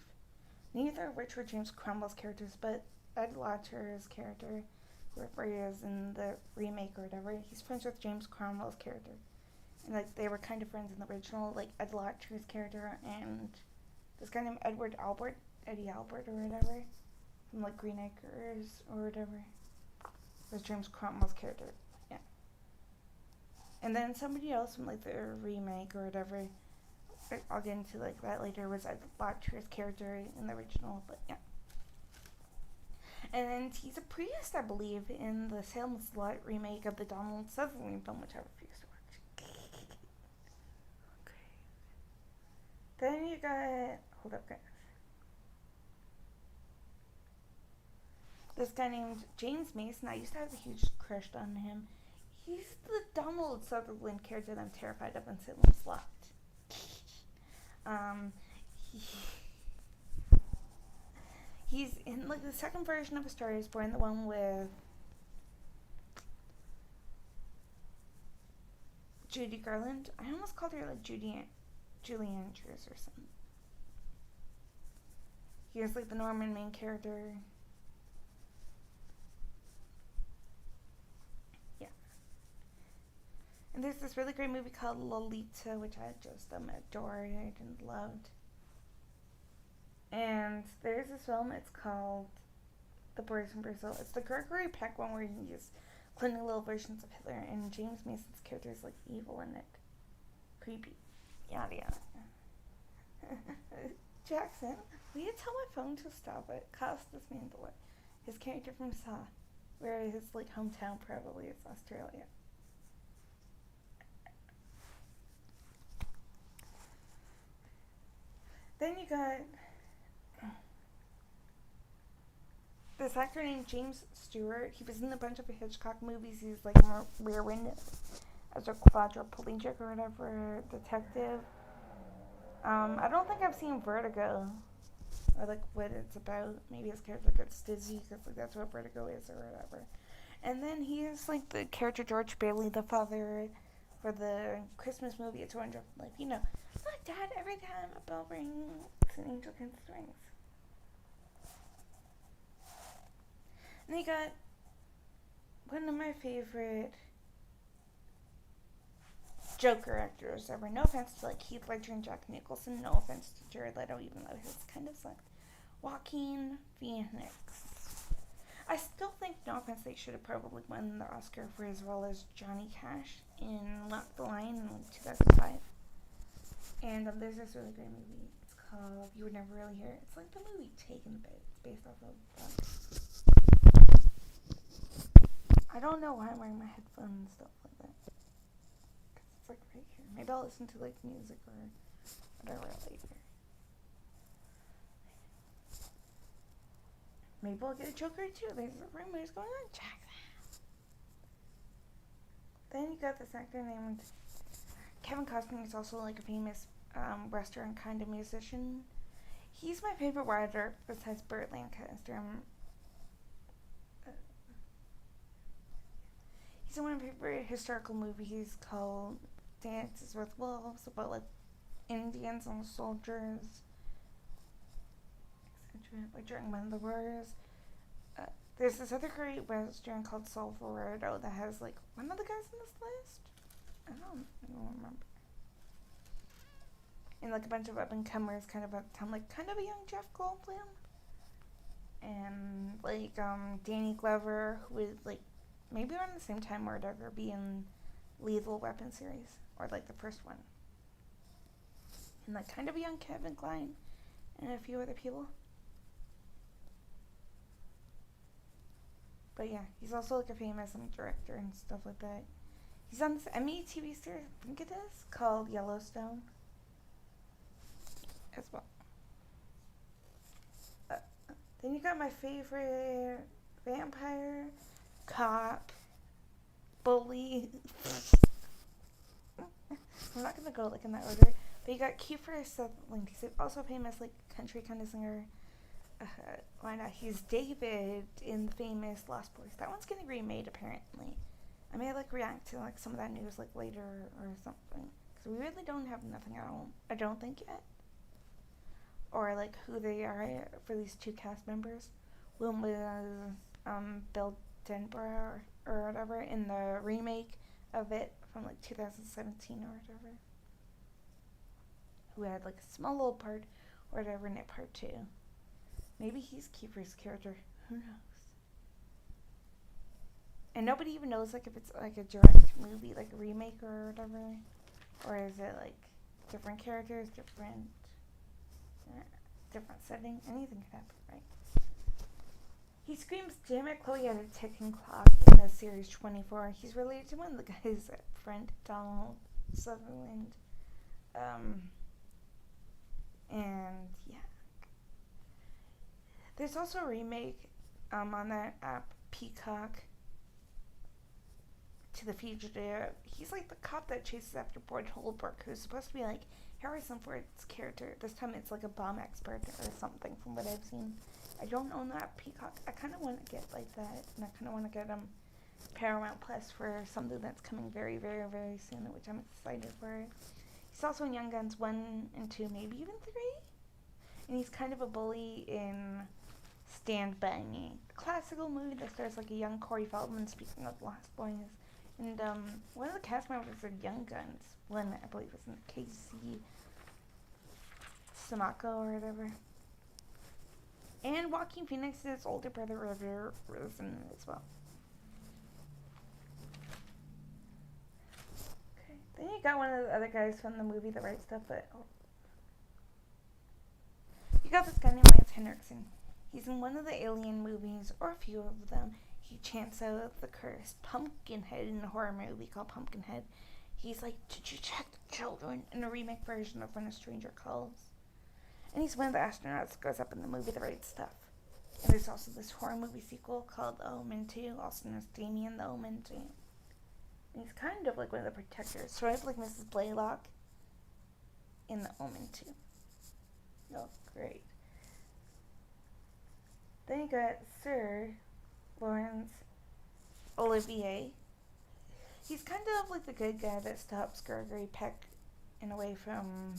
Neither of which were James Cromwell's characters, but Ed Lauter's character whoever he is in the remake or whatever, he's friends with James Cromwell's character. And, like, they were kind of friends in the original, like, Ed Latcher's character and this guy named Eddie Albert or whatever, from, like, Green Acres or whatever, was James Cromwell's character. Yeah. And then somebody else from, like, the remake or whatever, I'll get into, like, that later, was Ed Latcher's character in the original, but yeah. And he's a priest, I believe, in the Salem's Lot remake of the Donald Sutherland film, which I refuse to watch. Okay. Then you got... Hold up, guys. This guy named James Mason. I used to have a huge crush on him. He's the Donald Sutherland character that I'm terrified of in Salem's Lot. He's in, like, the second version of A Star Is Born, the one with Judy Garland. I almost called her, like, Julie Andrews or something. He was, like, the Norman main character. Yeah. And there's this really great movie called Lolita, which I just adored and loved. And there's this film, it's called The Boys from Brazil. It's the Gregory Peck one where he's cloning little versions of Hitler, and James Mason's character is, like, evil in it. Creepy. Yada yada. Jackson, will you tell my phone to stop it? Costas Mandela, his character from Saw, where his, like, hometown probably is Australia. Then you got this actor named James Stewart. He was in a bunch of Hitchcock movies. He's, like, Rear Window as a quadriplegic or whatever detective. I don't think I've seen Vertigo, or, like, what it's about. Maybe his character gets dizzy because, like, that's what Vertigo is or whatever. And then he is, like, the character George Bailey, the father for the Christmas movie It's a Wonderful Life. You know, look, Dad, every time a bell rings, an angel can strings. And they got one of my favorite Joker actors ever. No offense to, like, Heath Ledger and Jack Nicholson. No offense to Jared Leto, even though his kind of sucked. Joaquin Phoenix. I still think, no offense, they should have probably won the Oscar for his role as Johnny Cash in Lock the Line in 2005. And there's this really great movie. It's called You Would Never Really Hear It. It's like the movie Taken, but it's based off of I don't know why I'm wearing my headphones and stuff like that. Because it's, like, right here. Maybe I'll listen to, like, music or whatever later. Maybe I'll get a Joker too. There's rumors going on. Check that. Then you got this actor named Kevin Costner. He's also, like, a famous restaurant kind of musician. He's my favorite writer besides Burt Lancaster. He's in one of my favorite historical movies called Dances with Wolves, about, like, Indians and soldiers, etc., like, during one of the wars. There's this other great western called Silverado that has, like, one of the guys in this list. I don't remember. And, like, a bunch of up-and-comers kind of at the time, like, kind of a young Jeff Goldblum. And, like, Danny Glover, who was, like, maybe around the same time or whatever, be in Lethal Weapon series, or, like, the first one. And, like, kind of a young Kevin Kline, and a few other people. But yeah, he's also, like, a famous director and stuff like that. He's on this Emmy TV series, I think it is, called Yellowstone, as well. Then you got my favorite vampire, cop, bully. I'm not gonna go, like, in that order. But you got Kiefer Sutherland. He's also a famous, like, country kind of singer. Why not? He's David in the famous Lost Boys. That one's getting remade, apparently. I may, like, react to, like, some of that news, like, later or something. Because we really don't have nothing out, I don't think, yet. Or, like, who they are for these two cast members. One was Denborough or whatever in the remake of it from like 2017 or whatever. Who had like a small little part or whatever in it part 2. Maybe he's Kiefer's character. Who knows? And nobody even knows like if it's like a direct movie, like a remake or whatever. Or is it like different characters, different setting? Anything could happen, right? He screams, "Damn it, Chloe," at a ticking clock in the series 24. He's related to one of the guys' friend, Donald Sutherland. And yeah. There's also a remake on that app, Peacock, to The Fugitive. He's like the cop that chases after Boyd Holbrook, who's supposed to be like Harrison Ford's character. This time it's like a bomb expert or something from what I've seen. I don't own that Peacock. I kind of want to get like that, and I kind of want to get Paramount Plus for something that's coming very, very, very soon, which I'm excited for. He's also in Young Guns 1 and 2, maybe even 3. And he's kind of a bully in Stand By Me, a classical movie that stars like a young Corey Feldman, speaking of Lost Boys. And one of the cast members of Young Guns, one I believe was in Casey Samako or whatever. And Joaquin Phoenix's older brother River was in it as well. Okay, then you got one of the other guys from the movie that writes stuff, but you got this guy named Lance Henriksen. He's in one of the Alien movies, or a few of them. He chants out the curse Pumpkinhead in a horror movie called Pumpkinhead. He's like, "Did you check the children?" in a remake version of When a Stranger Calls. And he's one of the astronauts that goes up in the movie that writes stuff. And there's also this horror movie sequel called The Omen 2, also known as Damien the Omen 2. And he's kind of like one of the protectors, sort of like Mrs. Blaylock in The Omen 2. Oh, great. Then you got Sir Laurence Olivier. He's kind of like the good guy that stops Gregory Peck in a way from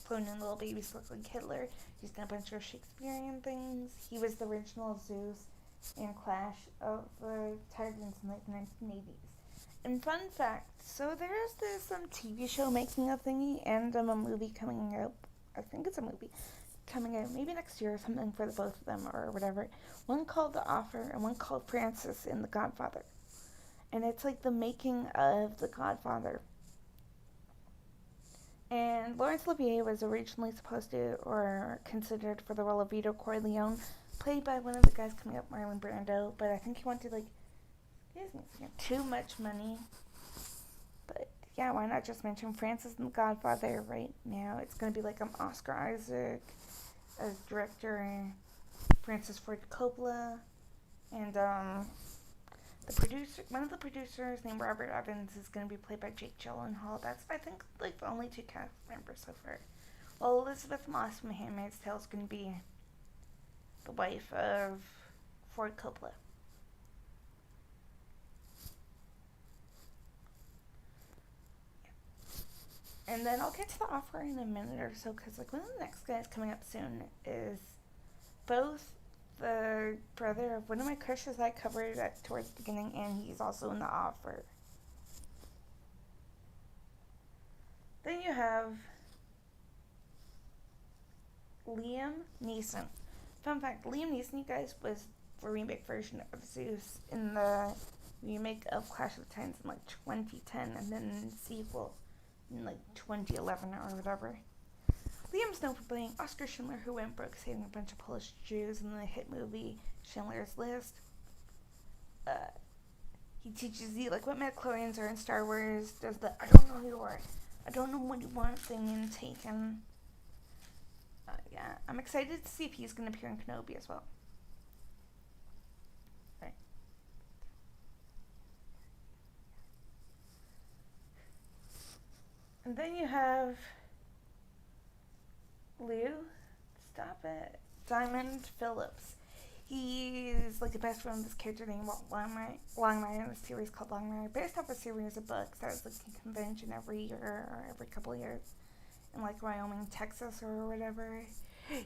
cloning little babies to look like Hitler. He's done a bunch of Shakespearean things. He was the original Zeus in Clash of the Titans in like the 1980s. And fun fact, so there's this TV show making a thingy and a movie coming out. I think it's a movie coming out maybe next year or something for the both of them or whatever. One called The Offer and one called Francis in The Godfather. And it's like the making of The Godfather. And Laurence Olivier was originally supposed to or considered for the role of Vito Corleone, played by one of the guys coming up, Marlon Brando, but I think he wanted too much money. But yeah, why not just mention Francis in The Godfather right now? It's going to be like Oscar Isaac as director, Francis Ford Coppola, and one of the producers named Robert Evans is going to be played by Jake Gyllenhaal. That's, I think, like the only 2 cast members so far. Well, Elizabeth Moss from Handmaid's Tale is going to be the wife of Ford Coppola. And then I'll get to The Offer in a minute or so, because like one of the next guys coming up soon is both the brother of one of my crushes I covered towards the beginning, and he's also in The Offer. Then you have Liam Neeson. Fun fact, Liam Neeson, you guys, was the remake version of Zeus in the remake of Clash of the Titans in like 2010, and then the sequel in like 2011 or whatever. Liam's known for playing Oscar Schindler, who went broke saving a bunch of Polish Jews in the hit movie Schindler's List. He teaches you like what midichlorians are in Star Wars. Does the "I don't know who you are, I don't know what you want" thing in Taken. Yeah, I'm excited to see if he's going to appear in Kenobi as well. Right. And then you have Diamond Phillips. He's like the best friend of this character named Longmire in a series called Longmire, based off a series of books that was like a convention every year or every couple of years in like Wyoming, Texas or whatever.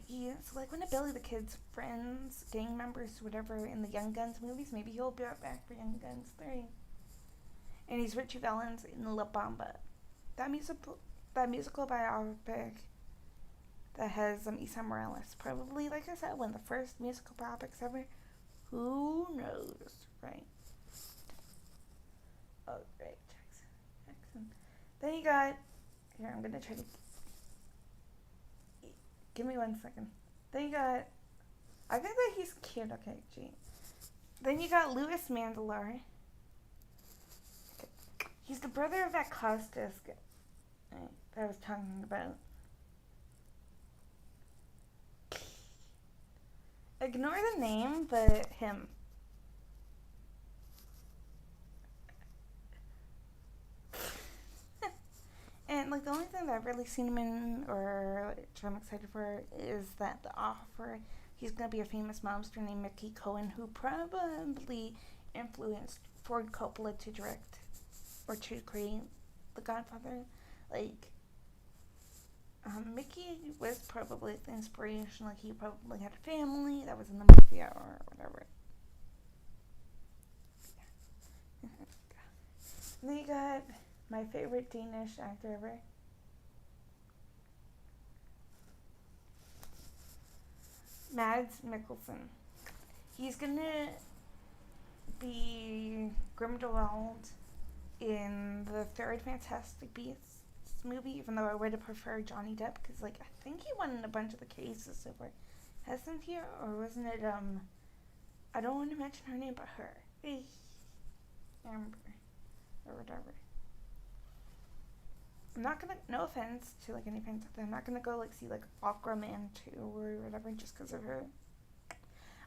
Yeah, so like one of Billy the Kid's friends, gang members, whatever, in the Young Guns movies, maybe he'll be back for Young Guns 3. And he's Richie Valens in La Bamba. That musical biopic that has Isa Morales. Probably, like I said, one of the first musical biopics ever. Who knows, right? Oh, right, Jackson. Then you got, here, I'm gonna try to, give me 1 second. Then you got, I think that he's cute, okay, gee. Then you got Louis Mandylor. He's the brother of that Costas guy that I was talking about. Ignore the name, but him. And like the only thing that I've really seen him in, or which I'm excited for, is that The Offer. He's gonna be a famous mobster named Mickey Cohen, who probably influenced Ford Coppola to direct or to create The Godfather. Like, Mickey was probably the inspiration. Like, he probably had a family that was in the mafia or whatever. And then you got my favorite Danish actor ever, Mads Mikkelsen. He's gonna be Grindelwald in the third Fantastic Beasts movie, even though I would have preferred Johnny Depp, because like I think he won a bunch of the cases so far, hasn't he? Or wasn't it I don't want to mention her name, but her Amber or whatever. I'm not gonna, no offense to like any fans out there, I'm not gonna go like see like Aquaman 2 or whatever just because of her.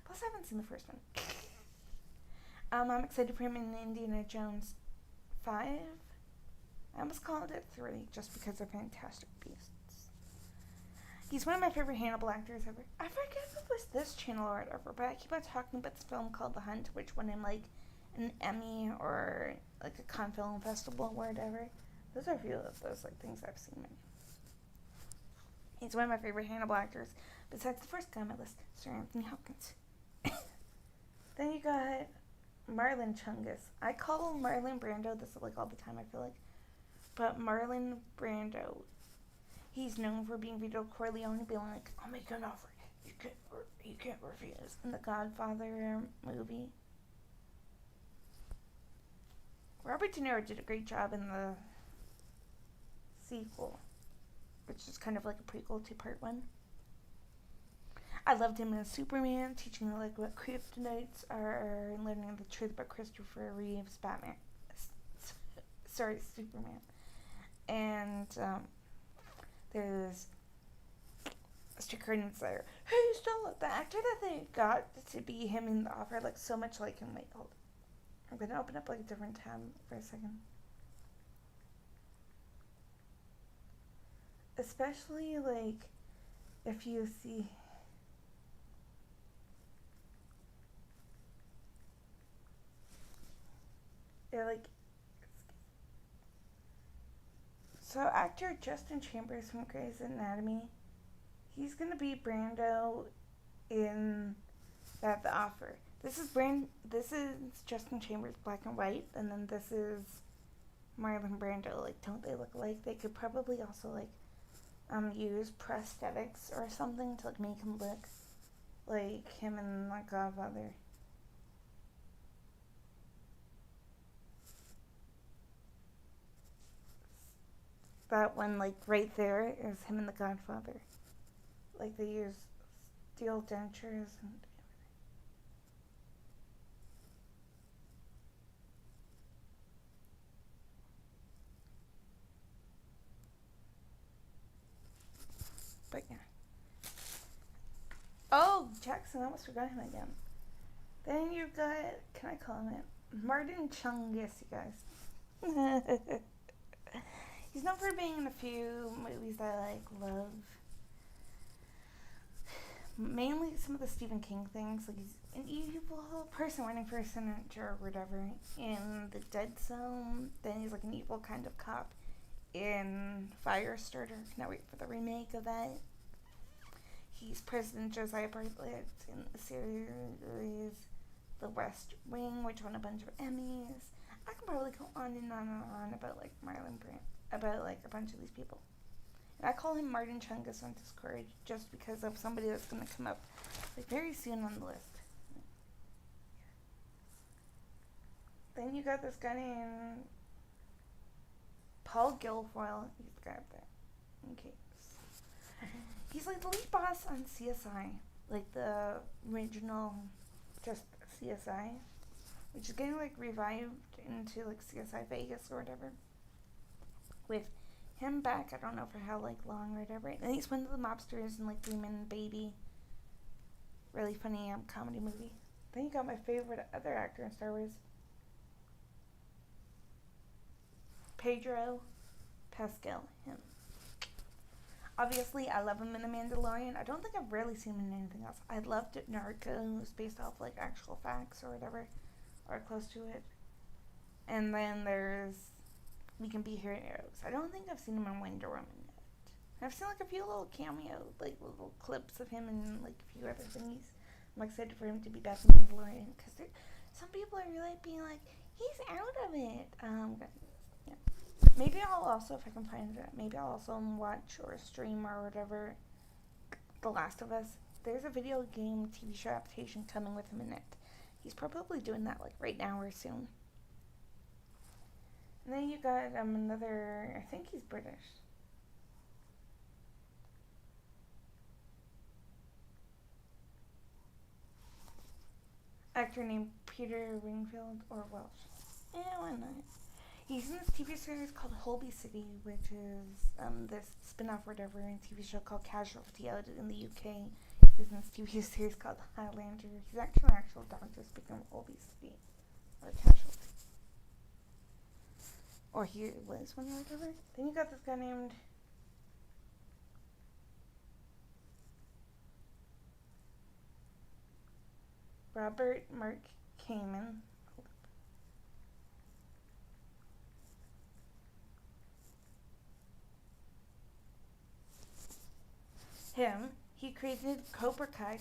Plus I haven't seen the first one. I'm excited for him in Indiana Jones 5. I almost called it 3 just because of Fantastic Beasts. He's one of my favorite Hannibal actors ever. I forget if it was this channel or whatever, but I keep on talking about this film called The Hunt, which won him like an Emmy or like a Cannes Film Festival or whatever. Those are a few of those like things I've seen. He's one of my favorite Hannibal actors, besides the first guy on my list, Sir Anthony Hopkins. Then you got Marlon Chungus. I call Marlon Brando this like all the time, I feel like. But Marlon Brando, he's known for being Vito Corleone, being like, I'll make an offer you can't refuse, in the Godfather movie. Robert De Niro did a great job in the sequel, which is kind of like a prequel to part 1. I loved him in Superman, teaching like what kryptonites are and learning the truth about Christopher Reeve's Batman. Superman. And there's Street Credits there. Hey, still the actor that they got to be him in The Offer, like so much like him. Wait, hold on. I'm gonna open up like a different tab for a second. Especially like if you see it, like, so actor Justin Chambers from Grey's Anatomy, he's gonna be Brando in that The Offer. This is Justin Chambers black and white, and then this is Marlon Brando. Like, don't they look alike? They could probably also like use prosthetics or something to like make him look like him in like Godfather. That one, like right there, is him in the Godfather. Like they use steel dentures and but yeah. Oh, Jackson, I almost forgot him again. Then you've got, can I call him it? Martin Chungus, you guys. He's known for being in a few movies that I like love. Mainly some of the Stephen King things. Like he's an evil person running for a senator or whatever in The Dead Zone. Then he's like an evil kind of cop in Firestarter. Cannot wait for the remake of that. He's President Josiah Bartlett in the series The West Wing, which won a bunch of Emmys. I can probably go on and on and on about like Marlon Brand, about like a bunch of these people. And I call him Martin Chungus on Discord just because of somebody that's going to come up like very soon on the list. Then you got this guy named Paul Guilfoyle. He's the guy up there. Okay. He's like the lead boss on CSI, like the original, just CSI, which is getting like revived into like CSI Vegas or whatever. With him back, I don't know for how like long or whatever. And he's one of the mobsters in like Three Men Baby. Really funny comedy movie. Then you got my favorite other actor in Star Wars, Pedro Pascal. Him. Obviously, I love him in The Mandalorian. I don't think I've really seen him in anything else. I loved Narcos based off like actual facts or whatever, or close to it. And then there's We Can Be Heroes. I don't think I've seen him in Wonder Woman yet. I've seen like a few little cameos, like little clips of him and like a few other things. I'm excited for him to be back in Mandalorian because some people are really being like, he's out of it. Yeah. Maybe I'll also, if I can find it, maybe I'll also watch or stream or whatever The Last of Us. There's a video game TV show adaptation coming with him in it. He's probably doing that like right now or soon. And then you got another, I think he's British. Actor named Peter Wingfield or Welsh. Why not? He's in this TV series called Holby City, which is this spin-off or whatever in a TV show called Casualty out in the UK. He's in this TV series called Highlander. He's actually an actual doctor speaking of Holby City or Casualty. Or he was one or whatever. Then you got this guy named Robert Mark Kamen. He created Cobra Kai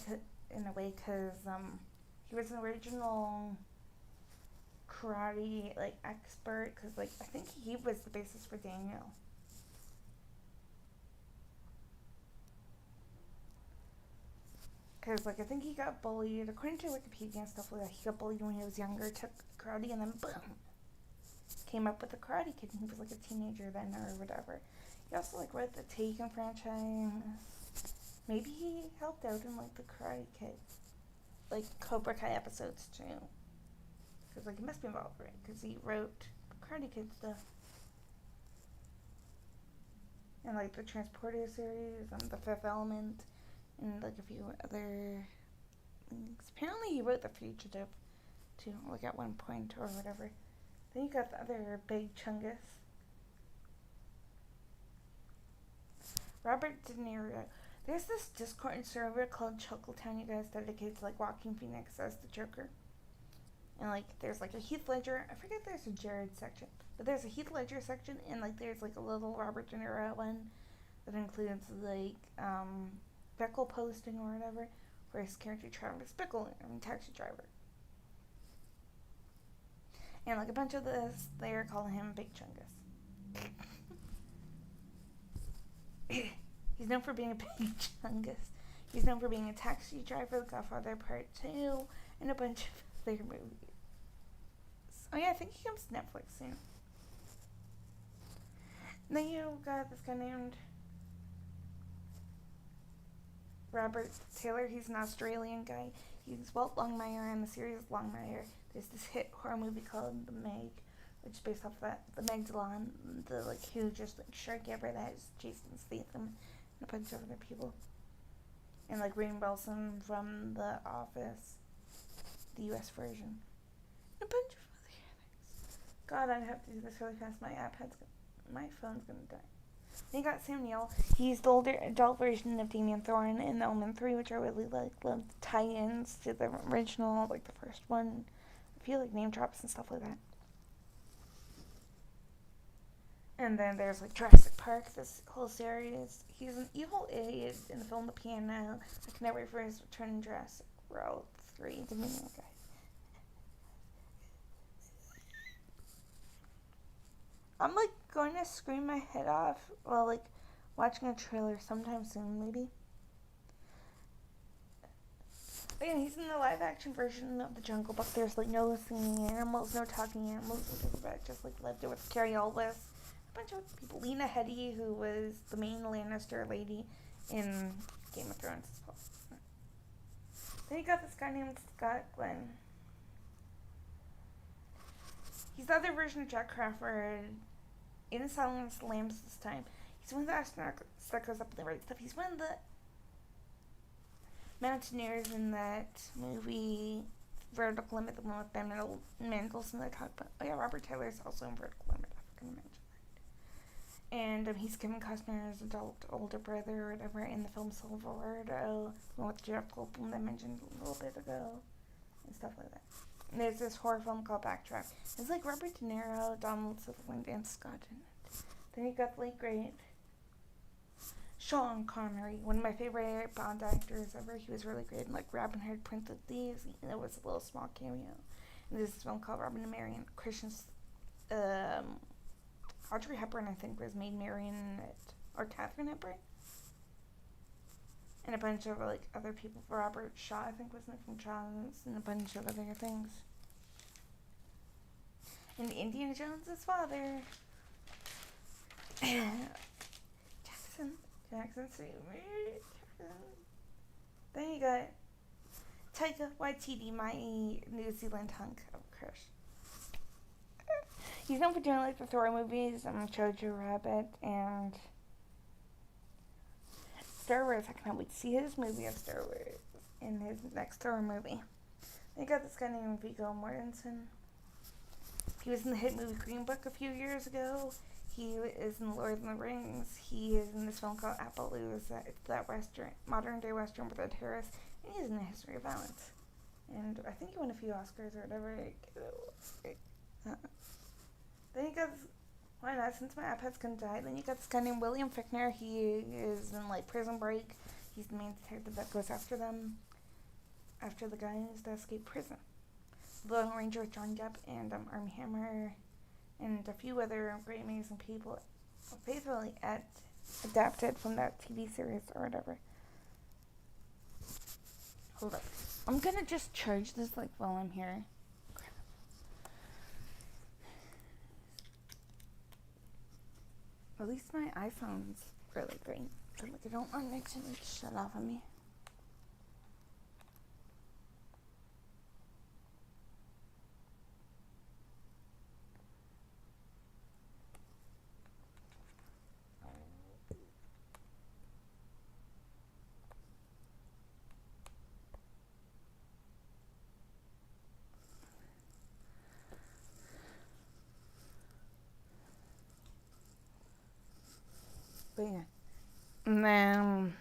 in a way because he was an original karate like expert because like I think he was the basis for Daniel. Because like I think he got bullied according to Wikipedia and stuff like that. He got bullied when he was younger, took karate, and then boom, came up with the Karate Kid. And he was like a teenager then or whatever. He also like wrote the Taken franchise. Maybe he helped out in like the Karate Kid, like Cobra Kai episodes too. Because like he must be involved, right? Because he wrote Karate Kid stuff. And like the Transporter series and the Fifth Element and like a few other things. Apparently he wrote The Fugitive too, like at one point or whatever. Then you got the other big Chungus, Robert De Niro. There's this Discord server called Chuckletown, you guys, dedicated to like Joaquin Phoenix as the Joker. And like there's like a Heath Ledger, I forget there's a Jared section, but there's a Heath Ledger section and like there's like a little Robert De Niro one that includes like Bickle posting or whatever, where his character Travis Bickle, Taxi Driver. And like a bunch of this, they're calling him Big Chungus. He's known for being a Big Chungus. He's known for being a Taxi Driver, The Godfather Part 2, and a bunch of other movies. Oh yeah, I think he comes to Netflix soon. Then you got this guy named Robert Taylor. He's an Australian guy. He's Walt Longmire in the series Longmire. There's this hit horror movie called The Meg, which is based off that, the Magdalene, the like huge just like shark ever that has Jason Statham and a bunch of other people. And like Rainn Wilson from The Office, the US version. And a bunch of other things. God, I'd have to do this really fast. My phone's gonna die. Then you got Sam Neill. He's the older adult version of Damien Thorne in The Omen 3, which I really like. Love the tie-ins to the original, like the first one. I feel like name drops and stuff like that. And then there's like Jurassic Park, this whole series. He's an evil idiot in the film The Piano. I can never wait for his return in Jurassic World 3. I'm like going to scream my head off while like watching a trailer sometime soon, maybe. But yeah, he's in the live action version of The Jungle Book. There's like no singing animals, no talking animals, but just like lived it with Carrie Elwes. A bunch of people. Lena Headey, who was the main Lannister lady in Game of Thrones as well. Then you got this guy named Scott Glenn. He's the other version of Jack Crawford in Silence of the Lambs this time. He's one of the astronauts that goes up in the right stuff. He's one of the mountaineers in that movie Vertical Limit, the one with Ben Mendelsohn that I talked about. Oh yeah, Robert Taylor's also in Vertical Limit. I forgot to mention that. And he's Kevin Costner's adult older brother or whatever in the film Silverado, the one with Jeff Goldblum that I mentioned a little bit ago, and stuff like that. And there's this horror film called Backtrack. It's like Robert De Niro, Donald Sutherland, and Scott in it. Then you got the late great Sean Connery, one of my favorite Bond actors ever. He was really great in like Robin Hood, Prince of Thieves. It was a little small cameo. And there's this film called Robin and Marion. Christian's, Audrey Hepburn, I think, was made Marion in it, or Katharine Hepburn. And a bunch of like other people. Robert Shaw, I think, wasn't it, from Jaws, and a bunch of other things. And Indiana Jones' father, Jackson Stewart. Then you got Taika Waititi, my New Zealand hunk of crush. He's known for doing like the Thor movies, Jojo Rabbit, and Star Wars. I cannot wait to see his movie of Star Wars in his next Thor movie. Then you got this guy named Viggo Mortensen. He was in the hit movie Green Book a few years ago. He is in Lord of the Rings. He is in this film called Appaloosa. It's that Western, modern day Western with a terrorist. And he's in the History of Violence. And I think he won a few Oscars or whatever. Then you got, why not, since my iPad's gonna die, then you got this guy named William Fichtner. He is in like Prison Break. He's the main detective that goes after them, after the guys that escape prison. The Lone Ranger with John Depp and Armie Hammer and a few other great amazing people faithfully adapted from that TV series or whatever. Hold up. I'm gonna just charge this like while I'm here. At least my iPhone's really great. So like I don't want it to like shut off on me. But yeah. And then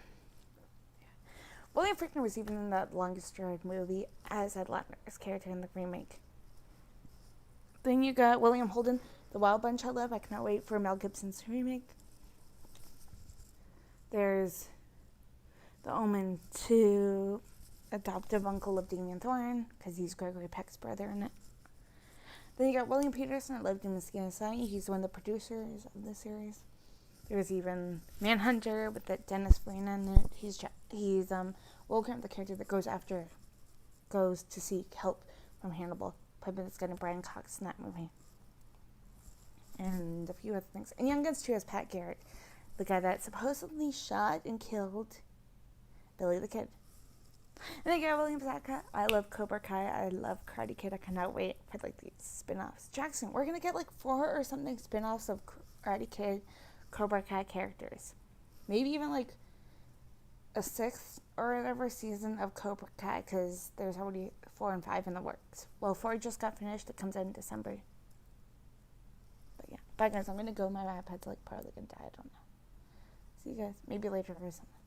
William Fichtner was even in that Longest Yard movie as Ed Latner's character in the remake. Then you got William Holden, The Wild Bunch I Love. I cannot wait for Mel Gibson's remake. There's The Omen 2, adoptive uncle of Damien Thorne, because he's Gregory Peck's brother in it. Then you got William Peterson, I Lived in Mosquito County. He's one of the producers of the series. There's even Manhunter with that Dennis Farina in it. He's Will Grant, the character that goes to seek help from Hannibal, played by this guy named Brian Cox in that movie. And a few other things. And Young Guns 2 has Pat Garrett, the guy that supposedly shot and killed Billy the Kid. And then you got William Zabka. I love Cobra Kai. I love Karate Kid. I cannot wait for like these spin-offs. Jackson, we're gonna get like 4 or something spin-offs of Karate Kid, Cobra Kai characters. Maybe even like a 6th or whatever season of Cobra Kai, because there's already 4 and 5 in the works. Well, 4 just got finished. It comes out in December. But yeah. Bye guys, I'm gonna go. My iPad's like probably gonna die. I don't know. See you guys maybe later or something.